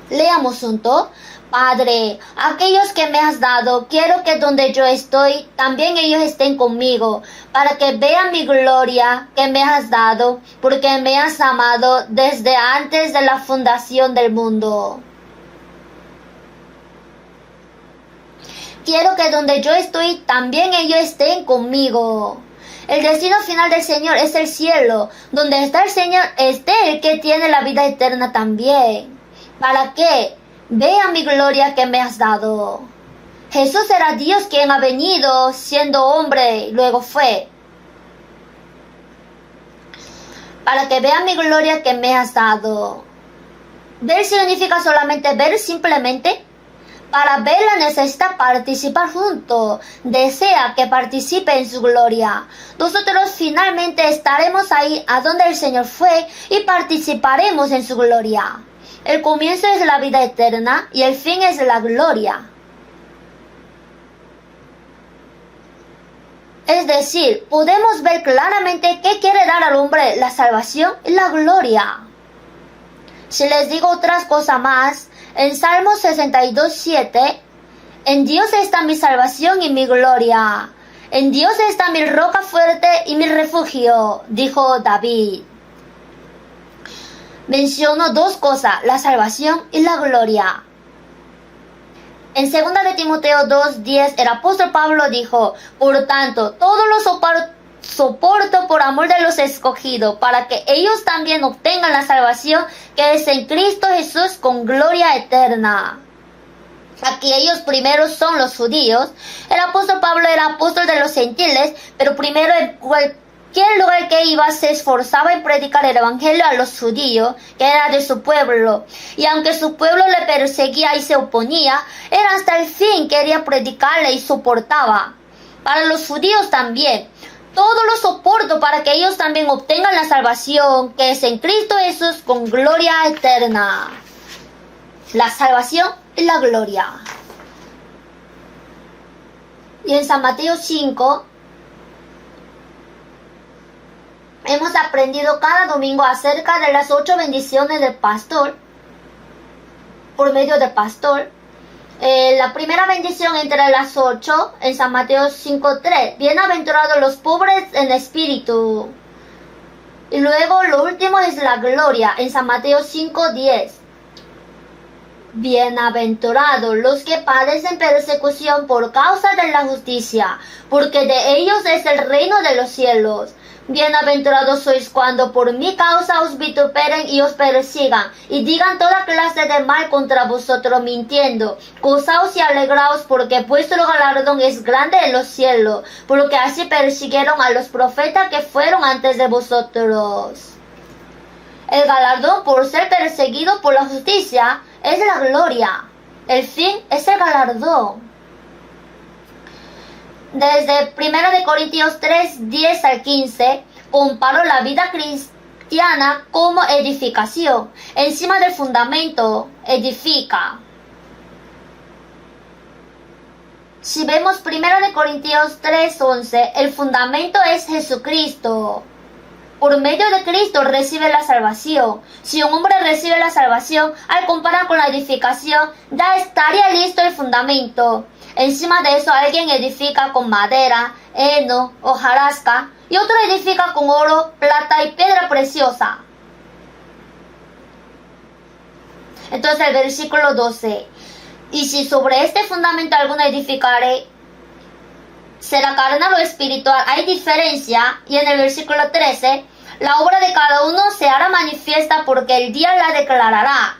Leamos juntos. Padre, aquellos que me has dado, quiero que donde yo estoy, también ellos estén conmigo, para que vean mi gloria que me has dado, porque me has amado desde antes de la fundación del mundo. Quiero que donde yo estoy, también ellos estén conmigo. El destino final del Señor es el cielo. Donde está el Señor, esté el que tiene la vida eterna también. ¿Para qué? Vea mi gloria que me has dado. Jesús era Dios quien ha venido siendo hombre y luego fue. para que vean mi gloria que me has dado. Ver significa solamente ver simplemente. Para verla necesita participar junto. Desea que participe en su gloria. Nosotros finalmente estaremos ahí a donde el Señor fue y participaremos en su gloria. El comienzo es la vida eterna y el fin es la gloria. Es decir, podemos ver claramente qué quiere dar al hombre la salvación y la gloria. Si les digo otras cosas más, en Salmo 62:7, en Dios está mi salvación y mi gloria. En Dios está mi roca fuerte y mi refugio, dijo David. Menciono dos cosas, la salvación y la gloria. En 2 de Timoteo 2:10, el apóstol Pablo dijo, por tanto, todo lo soporto por amor de los escogidos, para que ellos también obtengan la salvación que es en Cristo Jesús con gloria eterna. Aquí ellos primero son los judíos. El apóstol Pablo era apóstol de los gentiles, pero primero en cualquier lugar que iba se esforzaba en predicar el evangelio a los judíos, que era de su pueblo. Y aunque su pueblo le perseguía y se oponía, él hasta el fin quería predicarle y soportaba. Para los judíos también. Todo lo soporto para que ellos también obtengan la salvación que es en Cristo Jesús con gloria eterna. La salvación y la gloria. Y en San Mateo 5 hemos aprendido cada domingo acerca de las 8 bendiciones del pastor por medio del pastor. La primera bendición entre las 8 en San Mateo 5:3. Bienaventurados los pobres en espíritu. Y luego lo último es la gloria en San Mateo 5:10. Bienaventurados los que padecen persecución por causa de la justicia, porque de ellos es el reino de los cielos. Bienaventurados sois cuando por mi causa os vituperen y os persigan, y digan toda clase de mal contra vosotros mintiendo. Gozaos y alegraos, porque vuestro galardón es grande en los cielos, porque así persiguieron a los profetas que fueron antes de vosotros. El galardón por ser perseguido por la justicia es la gloria. El fin es el galardón. Desde 1 Corintios 3:10 al 15, comparo la vida cristiana como edificación. Encima del fundamento, edifica. Si vemos 1 Corintios 3:11, el fundamento es Jesucristo. Por medio de Cristo recibe la salvación. Si un hombre recibe la salvación, al comparar con la edificación, ya estaría listo el fundamento. Encima de eso alguien edifica con madera, heno, hojarasca, y otro edifica con oro, plata y piedra preciosa. Entonces el versículo 12. Y si sobre este fundamento alguno edificare, será carnal o espiritual. Hay diferencia. Y en el versículo 13, la obra de cada uno se hará manifiesta porque el día la declarará.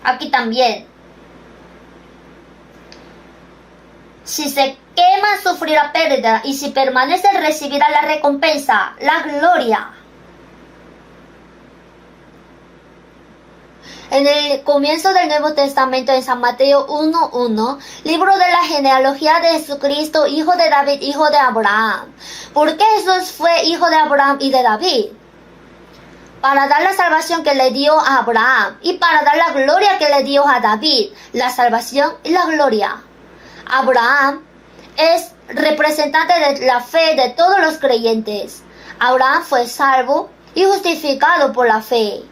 Aquí también. Si se quema, sufrirá pérdida, y si permanece, recibirá la recompensa, la gloria. En el comienzo del Nuevo Testamento, en San Mateo 1:1, libro de la genealogía de Jesucristo, hijo de David, hijo de Abraham. ¿Por qué Jesús fue hijo de Abraham y de David? Para dar la salvación que le dio a Abraham y para dar la gloria que le dio a David, la salvación y la gloria. Abraham es representante de la fe de todos los creyentes. Abraham fue salvo y justificado por la fe.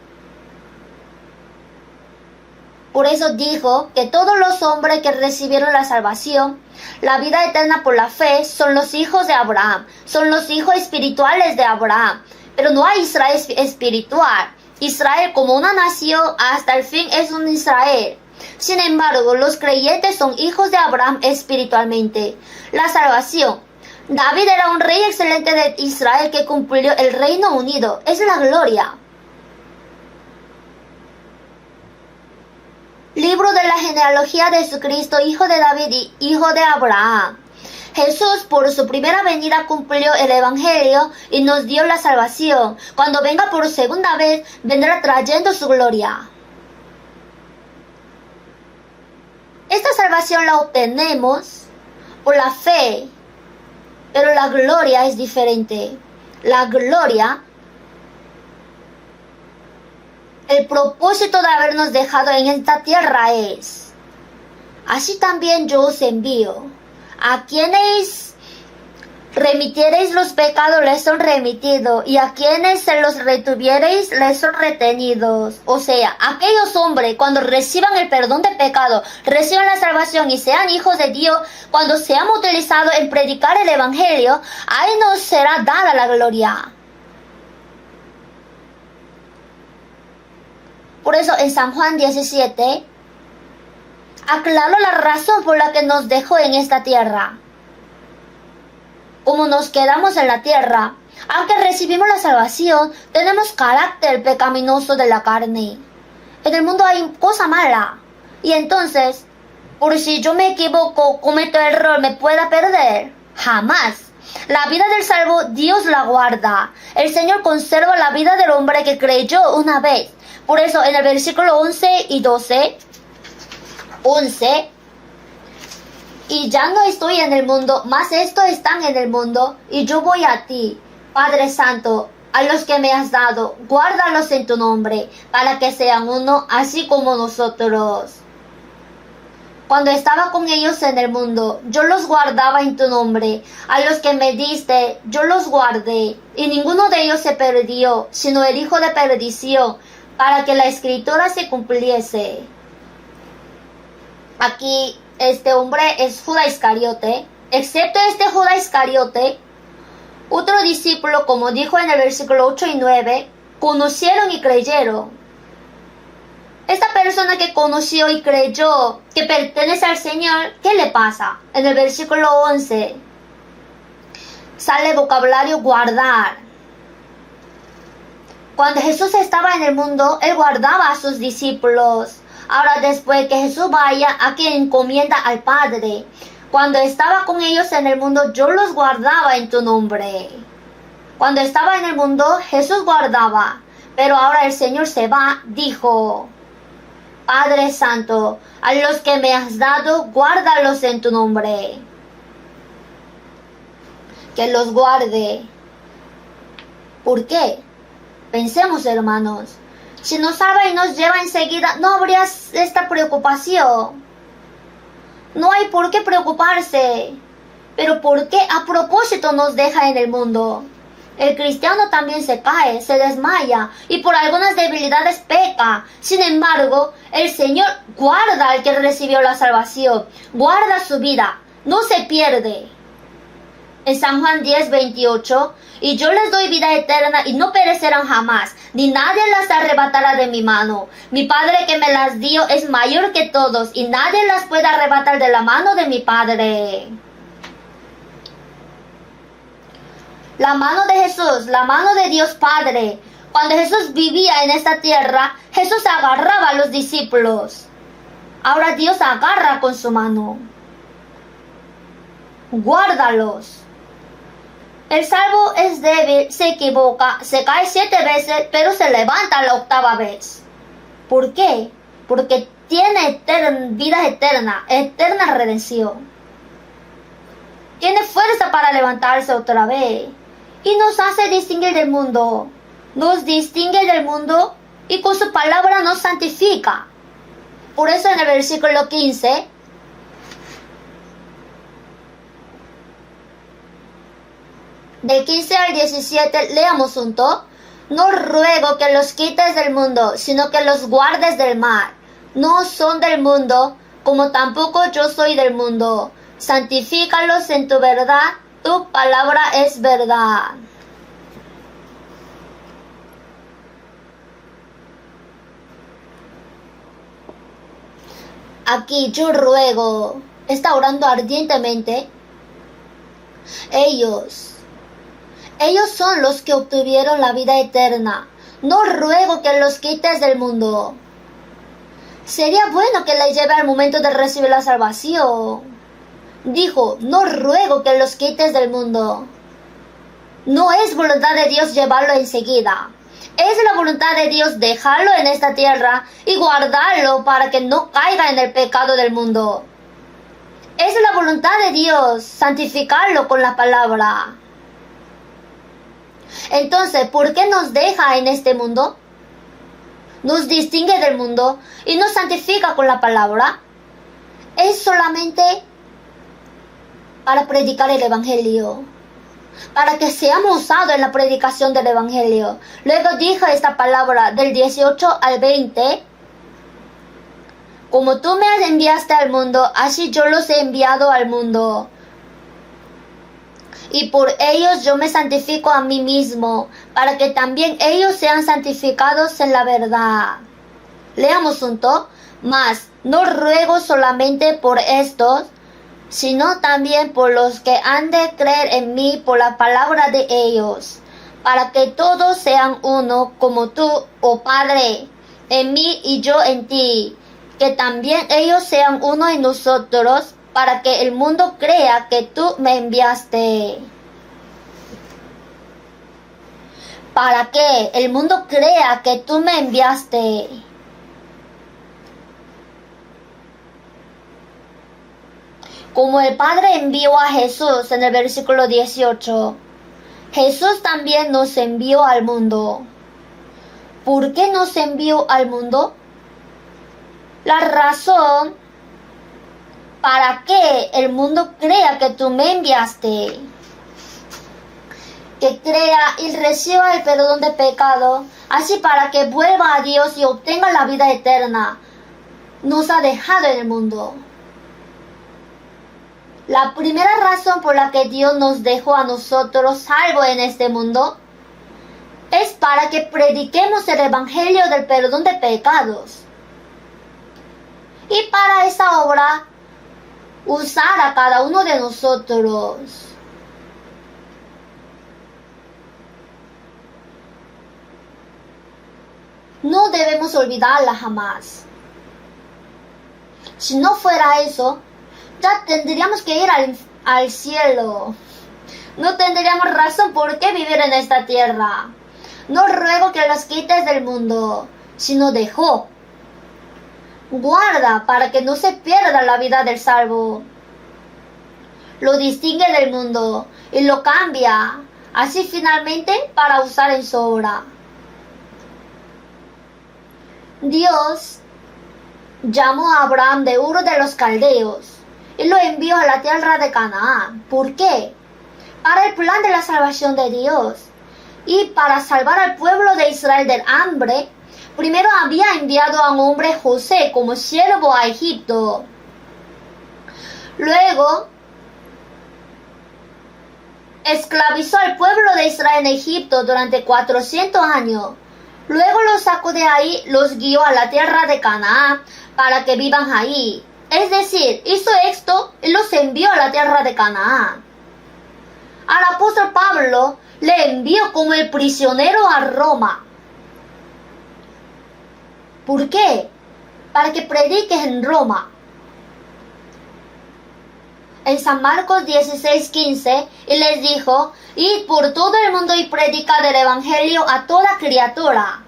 Por eso dijo que todos los hombres que recibieron la salvación, la vida eterna por la fe, son los hijos de Abraham, son los hijos espirituales de Abraham. Pero no hay Israel espiritual. Israel como una nación hasta el fin es un Israel. Sin embargo, los creyentes son hijos de Abraham espiritualmente. La salvación. David era un rey excelente de Israel que cumplió el Reino Unido. Es la gloria. Libro de la genealogía de Jesucristo, hijo de David y hijo de Abraham. Jesús por su primera venida cumplió el Evangelio y nos dio la salvación. Cuando venga por segunda vez, vendrá trayendo su gloria. Esta salvación la obtenemos por la fe, pero la gloria es diferente. La gloria, el propósito de habernos dejado en esta tierra es: así también yo os envío. A quienes remitiereis los pecados les son remitidos, y a quienes se los retuviereis les son retenidos. O sea, aquellos hombres cuando reciban el perdón de pecado, reciban la salvación y sean hijos de Dios, cuando seamos utilizados en predicar el Evangelio, ahí nos será dada la gloria. Por eso en San Juan 17 aclaró la razón por la que nos dejó en esta tierra. Como nos quedamos en la tierra, aunque recibimos la salvación, tenemos carácter pecaminoso de la carne. En el mundo hay cosa mala. Y entonces, por si yo me equivoco, cometo error, ¿me pueda perder? Jamás. La vida del salvo, Dios la guarda. El Señor conserva la vida del hombre que creyó una vez. Por eso, en el versículo 11 y 12, 11, y ya no estoy en el mundo, mas estos están en el mundo, y yo voy a ti, Padre Santo, a los que me has dado, guárdalos en tu nombre, para que sean uno, así como nosotros. Cuando estaba con ellos en el mundo, yo los guardaba en tu nombre. A los que me diste, yo los guardé, y ninguno de ellos se perdió, sino el hijo de perdición, para que la escritura se cumpliese. Aquí este hombre es Judas Iscariote. Excepto este Judas Iscariote, otro discípulo, como dijo en el versículo 8 y 9, conocieron y creyeron. Esta persona que conoció y creyó que pertenece al Señor, ¿qué le pasa? En el versículo 11 sale el vocabulario guardar. Cuando Jesús estaba en el mundo, Él guardaba a sus discípulos. Ahora, después que Jesús vaya, a quien encomienda al Padre. Cuando estaba con ellos en el mundo, yo los guardaba en tu nombre. Cuando estaba en el mundo, Jesús guardaba. Pero ahora el Señor se va, dijo: Padre Santo, a los que me has dado, guárdalos en tu nombre. Que los guarde. ¿Por qué? Pensemos, hermanos. Si nos salva y nos lleva enseguida, no habría esta preocupación. No hay por qué preocuparse. Pero ¿por qué a propósito nos deja en el mundo? El cristiano también se cae, se desmaya y por algunas debilidades peca. Sin embargo, el Señor guarda al que recibió la salvación, guarda su vida, no se pierde. En San Juan 10:28, y yo les doy vida eterna y no perecerán jamás, ni nadie las arrebatará de mi mano. Mi Padre que me las dio es mayor que todos, y nadie las puede arrebatar de la mano de mi Padre. La mano de Jesús, la mano de Dios Padre. Cuando Jesús vivía en esta tierra, Jesús agarraba a los discípulos. Ahora Dios agarra con su mano. Guárdalos. El salvo es débil, se equivoca, se cae 7 veces, pero se levanta la 8ª vez. ¿Por qué? Porque tiene vida eterna, eterna redención. Tiene fuerza para levantarse otra vez. Y nos hace distinguir del mundo. Nos distingue del mundo y con su palabra nos santifica. Por eso en el versículo 15... del 15 al 17, leamos juntos. No ruego que los quites del mundo, sino que los guardes del mal. No son del mundo, como tampoco yo soy del mundo. Santifícalos en tu verdad, tu palabra es verdad. Aquí yo ruego, está orando ardientemente. Ellos son los que obtuvieron la vida eterna. No ruego que los quites del mundo. Sería bueno que les lleve al momento de recibir la salvación. dijo, no ruego que los quites del mundo. No es voluntad de Dios llevarlo enseguida. Es la voluntad de Dios dejarlo en esta tierra y guardarlo para que no caiga en el pecado del mundo. Es la voluntad de Dios santificarlo con la palabra. Entonces, ¿por qué nos deja en este mundo? Nos distingue del mundo y nos santifica con la palabra. Es solamente para predicar el Evangelio, para que seamos usados en la predicación del Evangelio. Luego dijo esta palabra del 18 al 20. Como tú me enviaste al mundo, así yo los he enviado al mundo. Y por ellos yo me santifico a mí mismo, para que también ellos sean santificados en la verdad. Leamos junto. Mas no ruego solamente por estos, sino también por los que han de creer en mí por la palabra de ellos, para que todos sean uno, como tú, oh Padre, en mí y yo en ti, que también ellos sean uno en nosotros, para que el mundo crea que tú me enviaste. Para que el mundo crea que tú me enviaste. Como el Padre envió a Jesús en el versículo 18, Jesús también nos envió al mundo. ¿Por qué nos envió al mundo? La razón para que el mundo crea que tú me enviaste, que crea y reciba el perdón de pecado, así para que vuelva a Dios y obtenga la vida eterna, nos ha dejado en el mundo. La primera razón por la que Dios nos dejó a nosotros salvos en este mundo es para que prediquemos el Evangelio del perdón de pecados. Y para esa obra, usar a cada uno de nosotros. No debemos olvidarla jamás. Si no fuera eso, ya tendríamos que ir al cielo. No tendríamos razón por qué vivir en esta tierra. No ruego que los quites del mundo, sino dejó. Guarda para que no se pierda la vida del salvo. Lo distingue del mundo y lo cambia, así finalmente para usar en su obra. Dios llamó a Abraham de Ur de los Caldeos y lo envió a la tierra de Canaán. ¿Por qué? Para el plan de la salvación de Dios y para salvar al pueblo de Israel del hambre. Primero había enviado a un hombre José como siervo a Egipto. Luego esclavizó al pueblo de Israel en Egipto durante 400 años. Luego los sacó de ahí, los guió a la tierra de Canaán para que vivan ahí. Es decir, hizo esto y los envió a la tierra de Canaán. Al apóstol Pablo le envió como el prisionero a Roma. ¿Por qué? Para que prediques en Roma. En San Marcos 16:15, y les dijo, id por todo el mundo y predicad el Evangelio a toda criatura.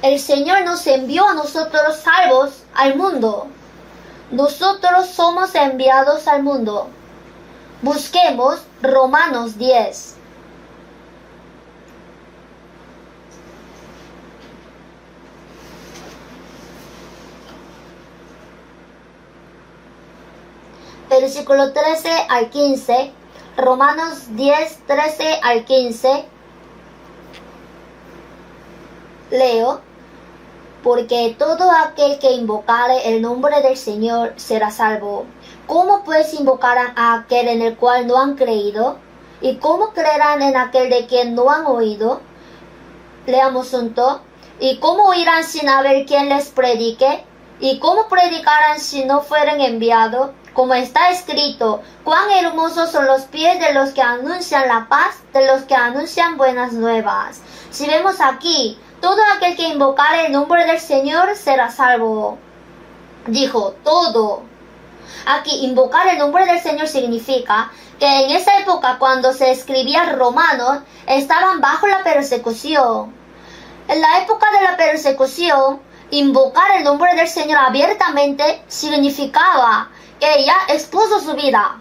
El Señor nos envió a nosotros salvos al mundo. Nosotros somos enviados al mundo. Busquemos Romanos 10. Versículo 13 al 15, Romanos 10, 13 al 15. Leo, porque todo aquel que invocare el nombre del Señor será salvo. ¿Cómo pues invocarán a aquel en el cual no han creído? ¿Y cómo creerán en aquel de quien no han oído? Leamos juntos. ¿Y cómo oirán sin haber quien les predique? ¿Y cómo predicarán si no fueren enviados? Como está escrito, cuán hermosos son los pies de los que anuncian la paz, de los que anuncian buenas nuevas. Si vemos aquí, todo aquel que invocare el nombre del Señor será salvo. Dijo, todo. Aquí, invocar el nombre del Señor significa que en esa época, cuando se escribía Romanos, estaban bajo la persecución. En la época de la persecución, invocar el nombre del Señor abiertamente significaba que ella expuso su vida.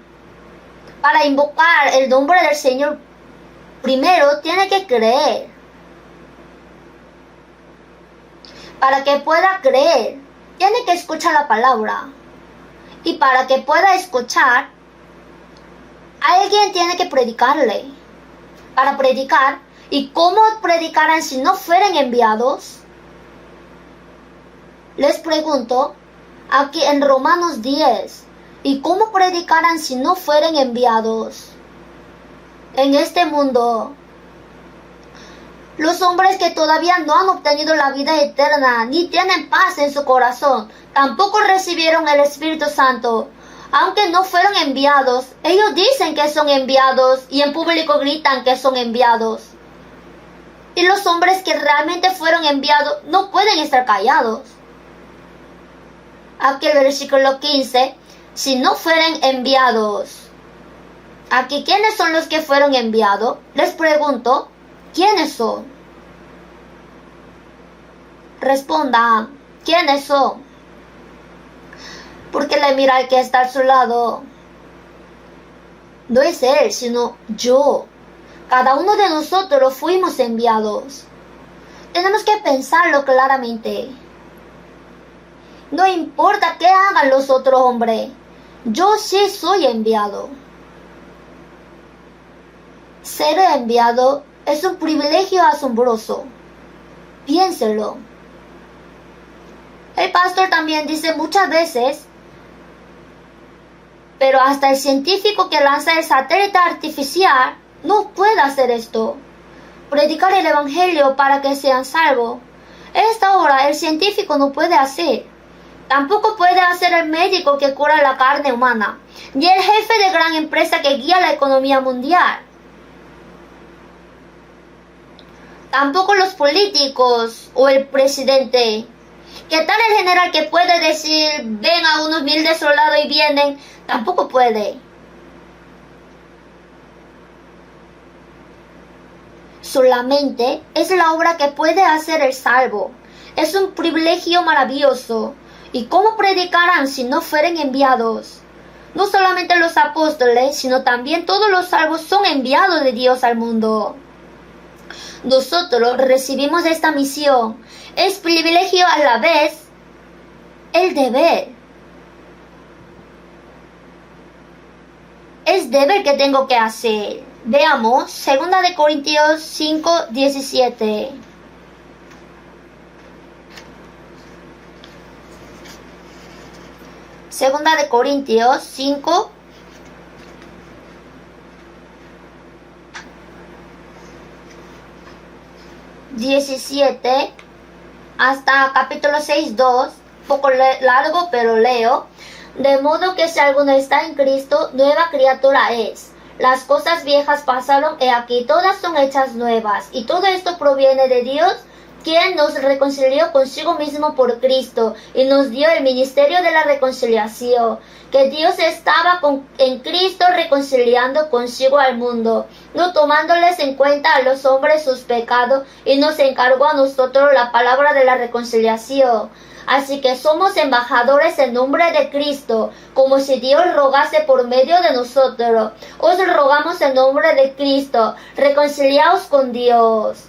Para invocar el nombre del Señor, primero tiene que creer. Para que pueda creer, tiene que escuchar la palabra. Y para que pueda escuchar, alguien tiene que predicarle. Para predicar, ¿y cómo predicarán si no fueren enviados? Les pregunto, aquí en Romanos 10, ¿y cómo predicarán si no fueren enviados? En este mundo, los hombres que todavía no han obtenido la vida eterna, ni tienen paz en su corazón, tampoco recibieron el Espíritu Santo. Aunque no fueron enviados, ellos dicen que son enviados y en público gritan que son enviados. Y los hombres que realmente fueron enviados no pueden estar callados. Aquí el versículo 15, si no fueren enviados. Aquí, ¿quiénes son los que fueron enviados? Les pregunto, ¿quiénes son? Respondan, ¿quiénes son? Porque le mira al que está a su lado. No es él, sino yo. Cada uno de nosotros fuimos enviados. Tenemos que pensarlo claramente. No importa qué hagan los otros hombres, yo sí soy enviado. Ser enviado es un privilegio asombroso. Piénselo. El pastor también dice muchas veces, pero hasta el científico que lanza el satélite artificial no puede hacer esto. Predicar el evangelio para que sean salvos. Esta hora el científico no puede hacer. Tampoco puede hacer el médico que cura la carne humana, ni el jefe de gran empresa que guía la economía mundial. Tampoco los políticos o el presidente. ¿Qué tal el general que puede decir, ven a unos 1000 soldados y vienen? Tampoco puede. Solamente es la obra que puede hacer el salvo. Es un privilegio maravilloso. ¿Y cómo predicarán si no fueren enviados? No solamente los apóstoles, sino también todos los salvos son enviados de Dios al mundo. Nosotros recibimos esta misión. Es privilegio a la vez el deber. Es deber que tengo que hacer. Veamos 2 Corintios 5:17. Segunda de Corintios 5, 17 hasta capítulo 6, 2, poco largo pero leo. De modo que si alguno está en Cristo, nueva criatura es. Las cosas viejas pasaron, he aquí todas son hechas nuevas. Y todo esto proviene de Dios, quien nos reconcilió consigo mismo por Cristo y nos dio el ministerio de la reconciliación, que Dios estaba en Cristo reconciliando consigo al mundo, no tomándoles en cuenta a los hombres sus pecados, y nos encargó a nosotros la palabra de la reconciliación. Así que somos embajadores en nombre de Cristo, como si Dios rogase por medio de nosotros. Os rogamos en nombre de Cristo, reconciliaos con Dios.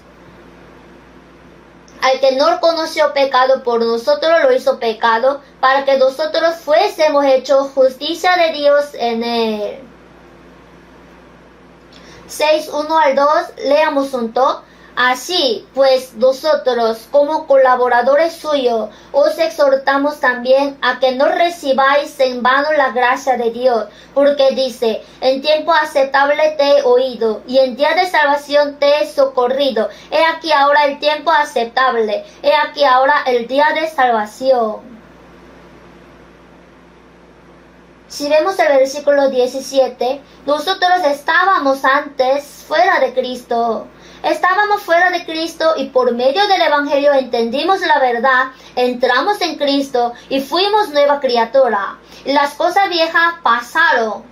Al que no conoció pecado, por nosotros lo hizo pecado, para que nosotros fuésemos hechos justicia de Dios en él. 6, 1 al 2, leamos juntos. Así pues, nosotros, como colaboradores suyos, os exhortamos también a que no recibáis en vano la gracia de Dios, porque dice, en tiempo aceptable te he oído, y en día de salvación te he socorrido. He aquí ahora el tiempo aceptable, he aquí ahora el día de salvación. Si vemos el versículo 17, nosotros estábamos antes fuera de Cristo. Estábamos fuera de Cristo y por medio del Evangelio entendimos la verdad, entramos en Cristo y fuimos nueva criatura. Las cosas viejas pasaron.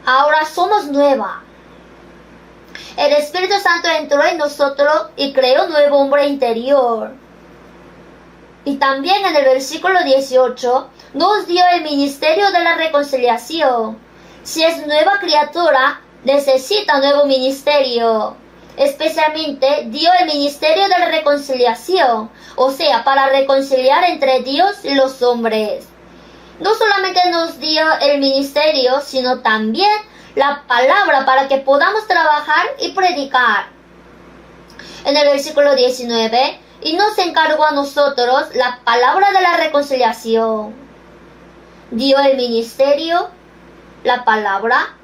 Ahora somos nueva. El Espíritu Santo entró en nosotros y creó un nuevo hombre interior. Y también en el versículo 18 nos dio el ministerio de la reconciliación. Si es nueva criatura, necesita nuevo ministerio. Especialmente dio el ministerio de la reconciliación, o sea, para reconciliar entre Dios y los hombres. No solamente nos dio el ministerio, sino también la palabra para que podamos trabajar y predicar. En el versículo 19, y nos encargó a nosotros la palabra de la reconciliación. Dio el ministerio, la palabra.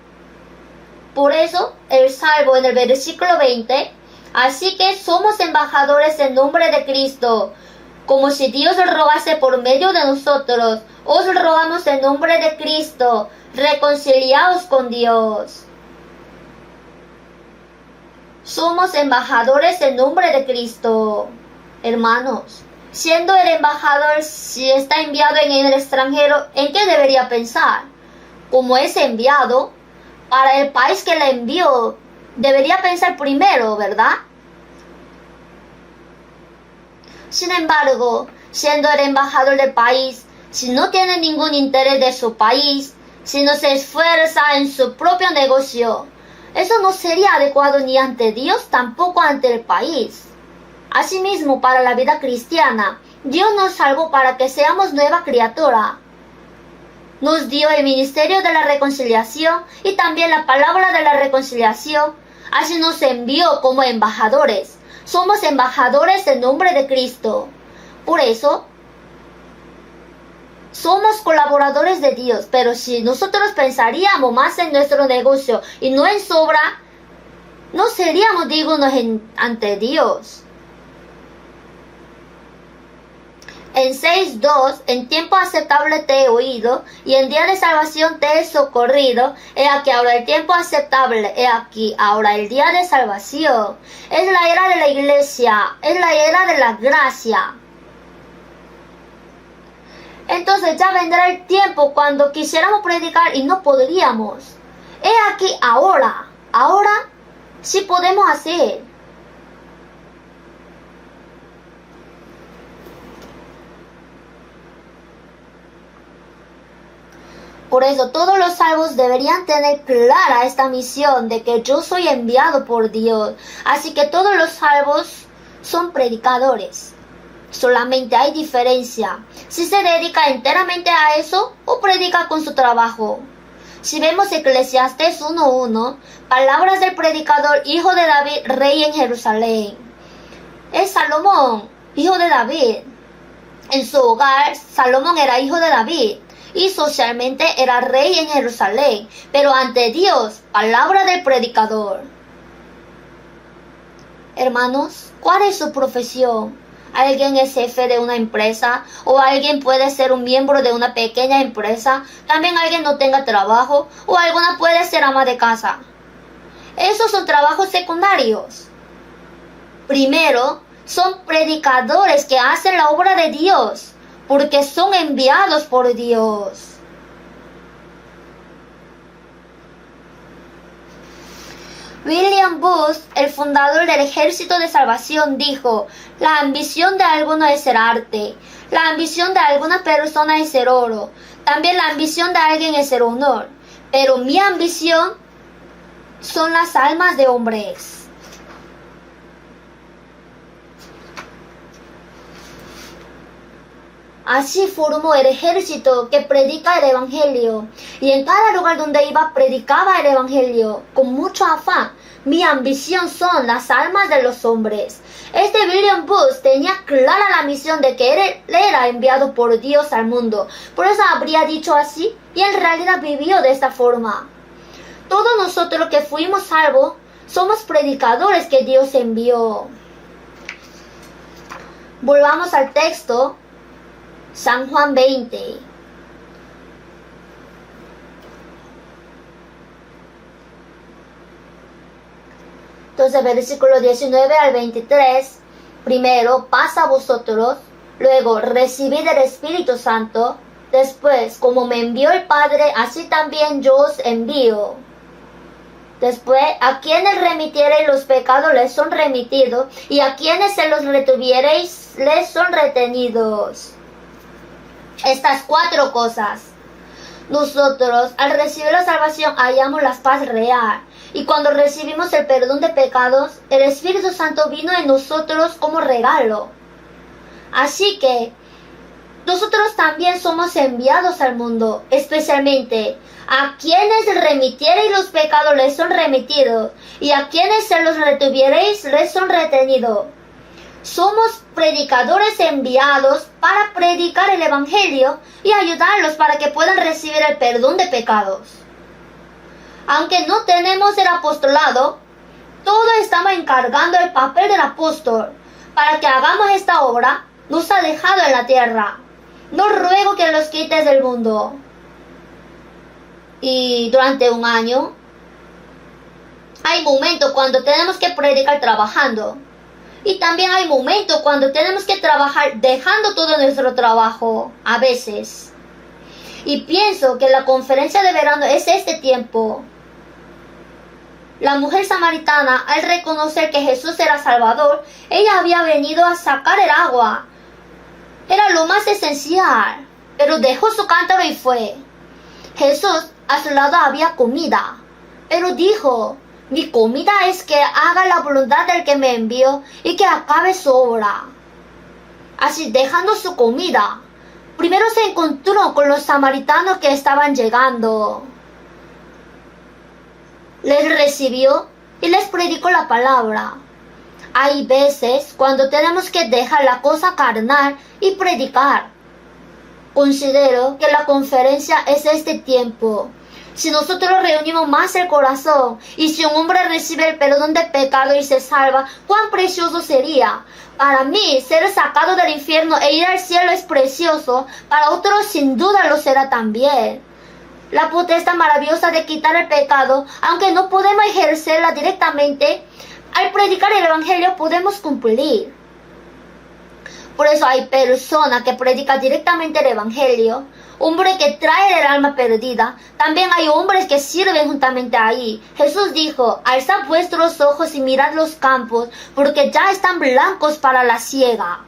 Por eso, el salvo en el versículo 20, así que somos embajadores en nombre de Cristo, como si Dios rogase por medio de nosotros. Os rogamos en nombre de Cristo, reconciliaos con Dios. Somos embajadores en nombre de Cristo. Hermanos, siendo el embajador, si está enviado en el extranjero, ¿en qué debería pensar? Como es enviado para el país que le envió, debería pensar primero, ¿verdad? Sin embargo, siendo el embajador del país, si no tiene ningún interés de su país, si no se esfuerza en su propio negocio, eso no sería adecuado ni ante Dios, tampoco ante el país. Asimismo, para la vida cristiana, Dios nos salvó para que seamos nueva criatura. Nos dio el ministerio de la reconciliación y también la palabra de la reconciliación. Así nos envió como embajadores. Somos embajadores en nombre de Cristo. Por eso, somos colaboradores de Dios. Pero si nosotros pensaríamos más en nuestro negocio y no en su obra, no seríamos dignos ante Dios. En 6:2, en tiempo aceptable te he oído, y en día de salvación te he socorrido. He aquí ahora el tiempo aceptable, he aquí ahora el día de salvación. Es la era de la iglesia, es la era de la gracia. Entonces ya vendrá el tiempo cuando quisiéramos predicar y no podríamos. He aquí ahora sí podemos hacer. Por eso todos los salvos deberían tener clara esta misión de que yo soy enviado por Dios. Así que todos los salvos son predicadores. Solamente hay diferencia. Si se dedica enteramente a eso o predica con su trabajo. Si vemos Eclesiastés 1:1, palabras del predicador, hijo de David, rey en Jerusalén. Es Salomón, hijo de David. En su hogar, Salomón era hijo de David. Y socialmente era rey en Jerusalén, pero ante Dios, palabra del predicador. Hermanos, ¿cuál es su profesión? ¿Alguien es jefe de una empresa? ¿O alguien puede ser un miembro de una pequeña empresa? También alguien no tenga trabajo, o alguna puede ser ama de casa. Esos son trabajos secundarios. Primero, son predicadores que hacen la obra de Dios, porque son enviados por Dios. William Booth, el fundador del Ejército de Salvación, dijo: la ambición de algunos es ser arte, la ambición de algunas personas es ser oro, también la ambición de alguien es ser honor, pero mi ambición son las almas de hombres. Así formó el ejército que predica el Evangelio, y en cada lugar donde iba predicaba el Evangelio con mucho afán. Mi ambición son las almas de los hombres. Este William Booth tenía clara la misión de que él era enviado por Dios al mundo. Por eso habría dicho así, y en realidad vivió de esta forma. Todos nosotros que fuimos salvos somos predicadores que Dios envió. Volvamos al texto. San Juan 20. Entonces, versículo 19 al 23, primero, paz a vosotros, luego, recibid el Espíritu Santo, después, como me envió el Padre, así también yo os envío. Después, a quienes remitiereis los pecados les son remitidos, y a quienes se los retuviereis les son retenidos. Estas 4 cosas. Nosotros, al recibir la salvación, hallamos la paz real. Y cuando recibimos el perdón de pecados, el Espíritu Santo vino en nosotros como regalo. Así que, nosotros también somos enviados al mundo, especialmente a quienes remitiereis los pecados les son remitidos, y a quienes se los retuviereis les son retenidos. Somos predicadores enviados para predicar el Evangelio y ayudarlos para que puedan recibir el perdón de pecados. Aunque no tenemos el apostolado, todos estamos encargando el papel del apóstol para que hagamos esta obra. Nos ha dejado en la tierra. No ruego que los quites del mundo. Y durante un año hay momentos cuando tenemos que predicar trabajando. Y también hay momentos cuando tenemos que trabajar dejando todo nuestro trabajo, a veces. Y pienso que la conferencia de verano es este tiempo. La mujer samaritana, al reconocer que Jesús era Salvador, ella había venido a sacar el agua. Era lo más esencial, pero dejó su cántaro y fue. Jesús, a su lado había comida, pero dijo: mi comida es que haga la voluntad del que me envió y que acabe su obra. Así, dejando su comida, primero se encontró con los samaritanos que estaban llegando. Les recibió y les predicó la palabra. Hay veces cuando tenemos que dejar la cosa carnal y predicar. Considero que la conferencia es este tiempo. Si nosotros reunimos más el corazón y si un hombre recibe el perdón de pecado y se salva, cuán precioso sería. Para mí, ser sacado del infierno e ir al cielo es precioso. Para otros, sin duda, lo será también. La potestad maravillosa de quitar el pecado, aunque no podemos ejercerla directamente, al predicar el Evangelio podemos cumplir. Por eso hay personas que predican directamente el Evangelio, hombre que trae el alma perdida. También hay hombres que sirven juntamente ahí. Jesús dijo: alzad vuestros ojos y mirad los campos, porque ya están blancos para la siega.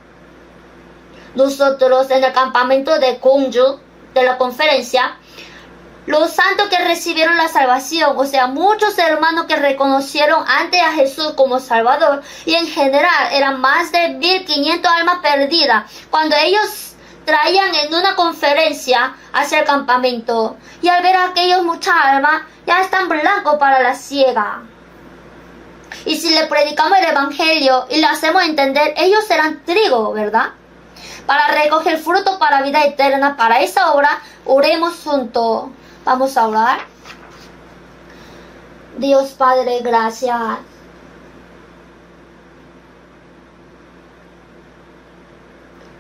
Nosotros en el campamento de Gwangju, de la conferencia, los santos que recibieron la salvación, o sea, muchos hermanos que reconocieron antes a Jesús como Salvador, y en general eran más de 1500 almas perdidas, cuando ellos traían en una conferencia hacia el campamento, y al ver a aquellos muchas almas, ya están blancos para la siega. Y si le predicamos el Evangelio y le hacemos entender, ellos serán trigo, ¿verdad? Para recoger fruto para vida eterna. Para esa obra, oremos juntos. Vamos a orar. Dios Padre, gracias.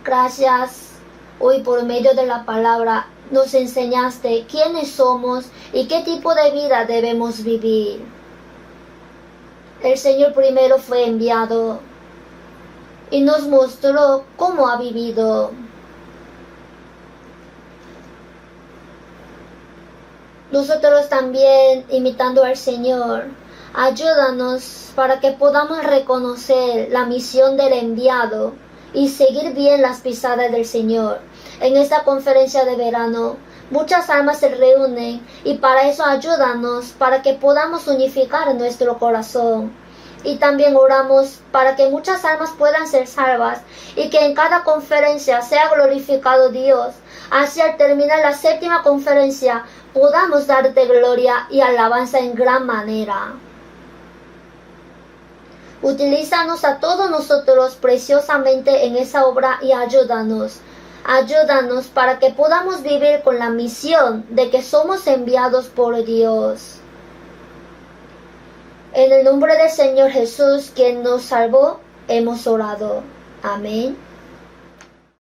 Gracias. Hoy por medio de la palabra nos enseñaste quiénes somos y qué tipo de vida debemos vivir. El Señor primero fue enviado y nos mostró cómo ha vivido. Nosotros también, imitando al Señor, ayúdanos para que podamos reconocer la misión del enviado y seguir bien las pisadas del Señor. En esta conferencia de verano, muchas almas se reúnen y para eso ayúdanos para que podamos unificar nuestro corazón. Y también oramos para que muchas almas puedan ser salvas y que en cada conferencia sea glorificado Dios. Así al terminar la 7ª conferencia podamos darte gloria y alabanza en gran manera. Utilízanos a todos nosotros preciosamente en esa obra y ayúdanos. Ayúdanos para que podamos vivir con la misión de que somos enviados por Dios. En el nombre del Señor Jesús, quien nos salvó, hemos orado. Amén.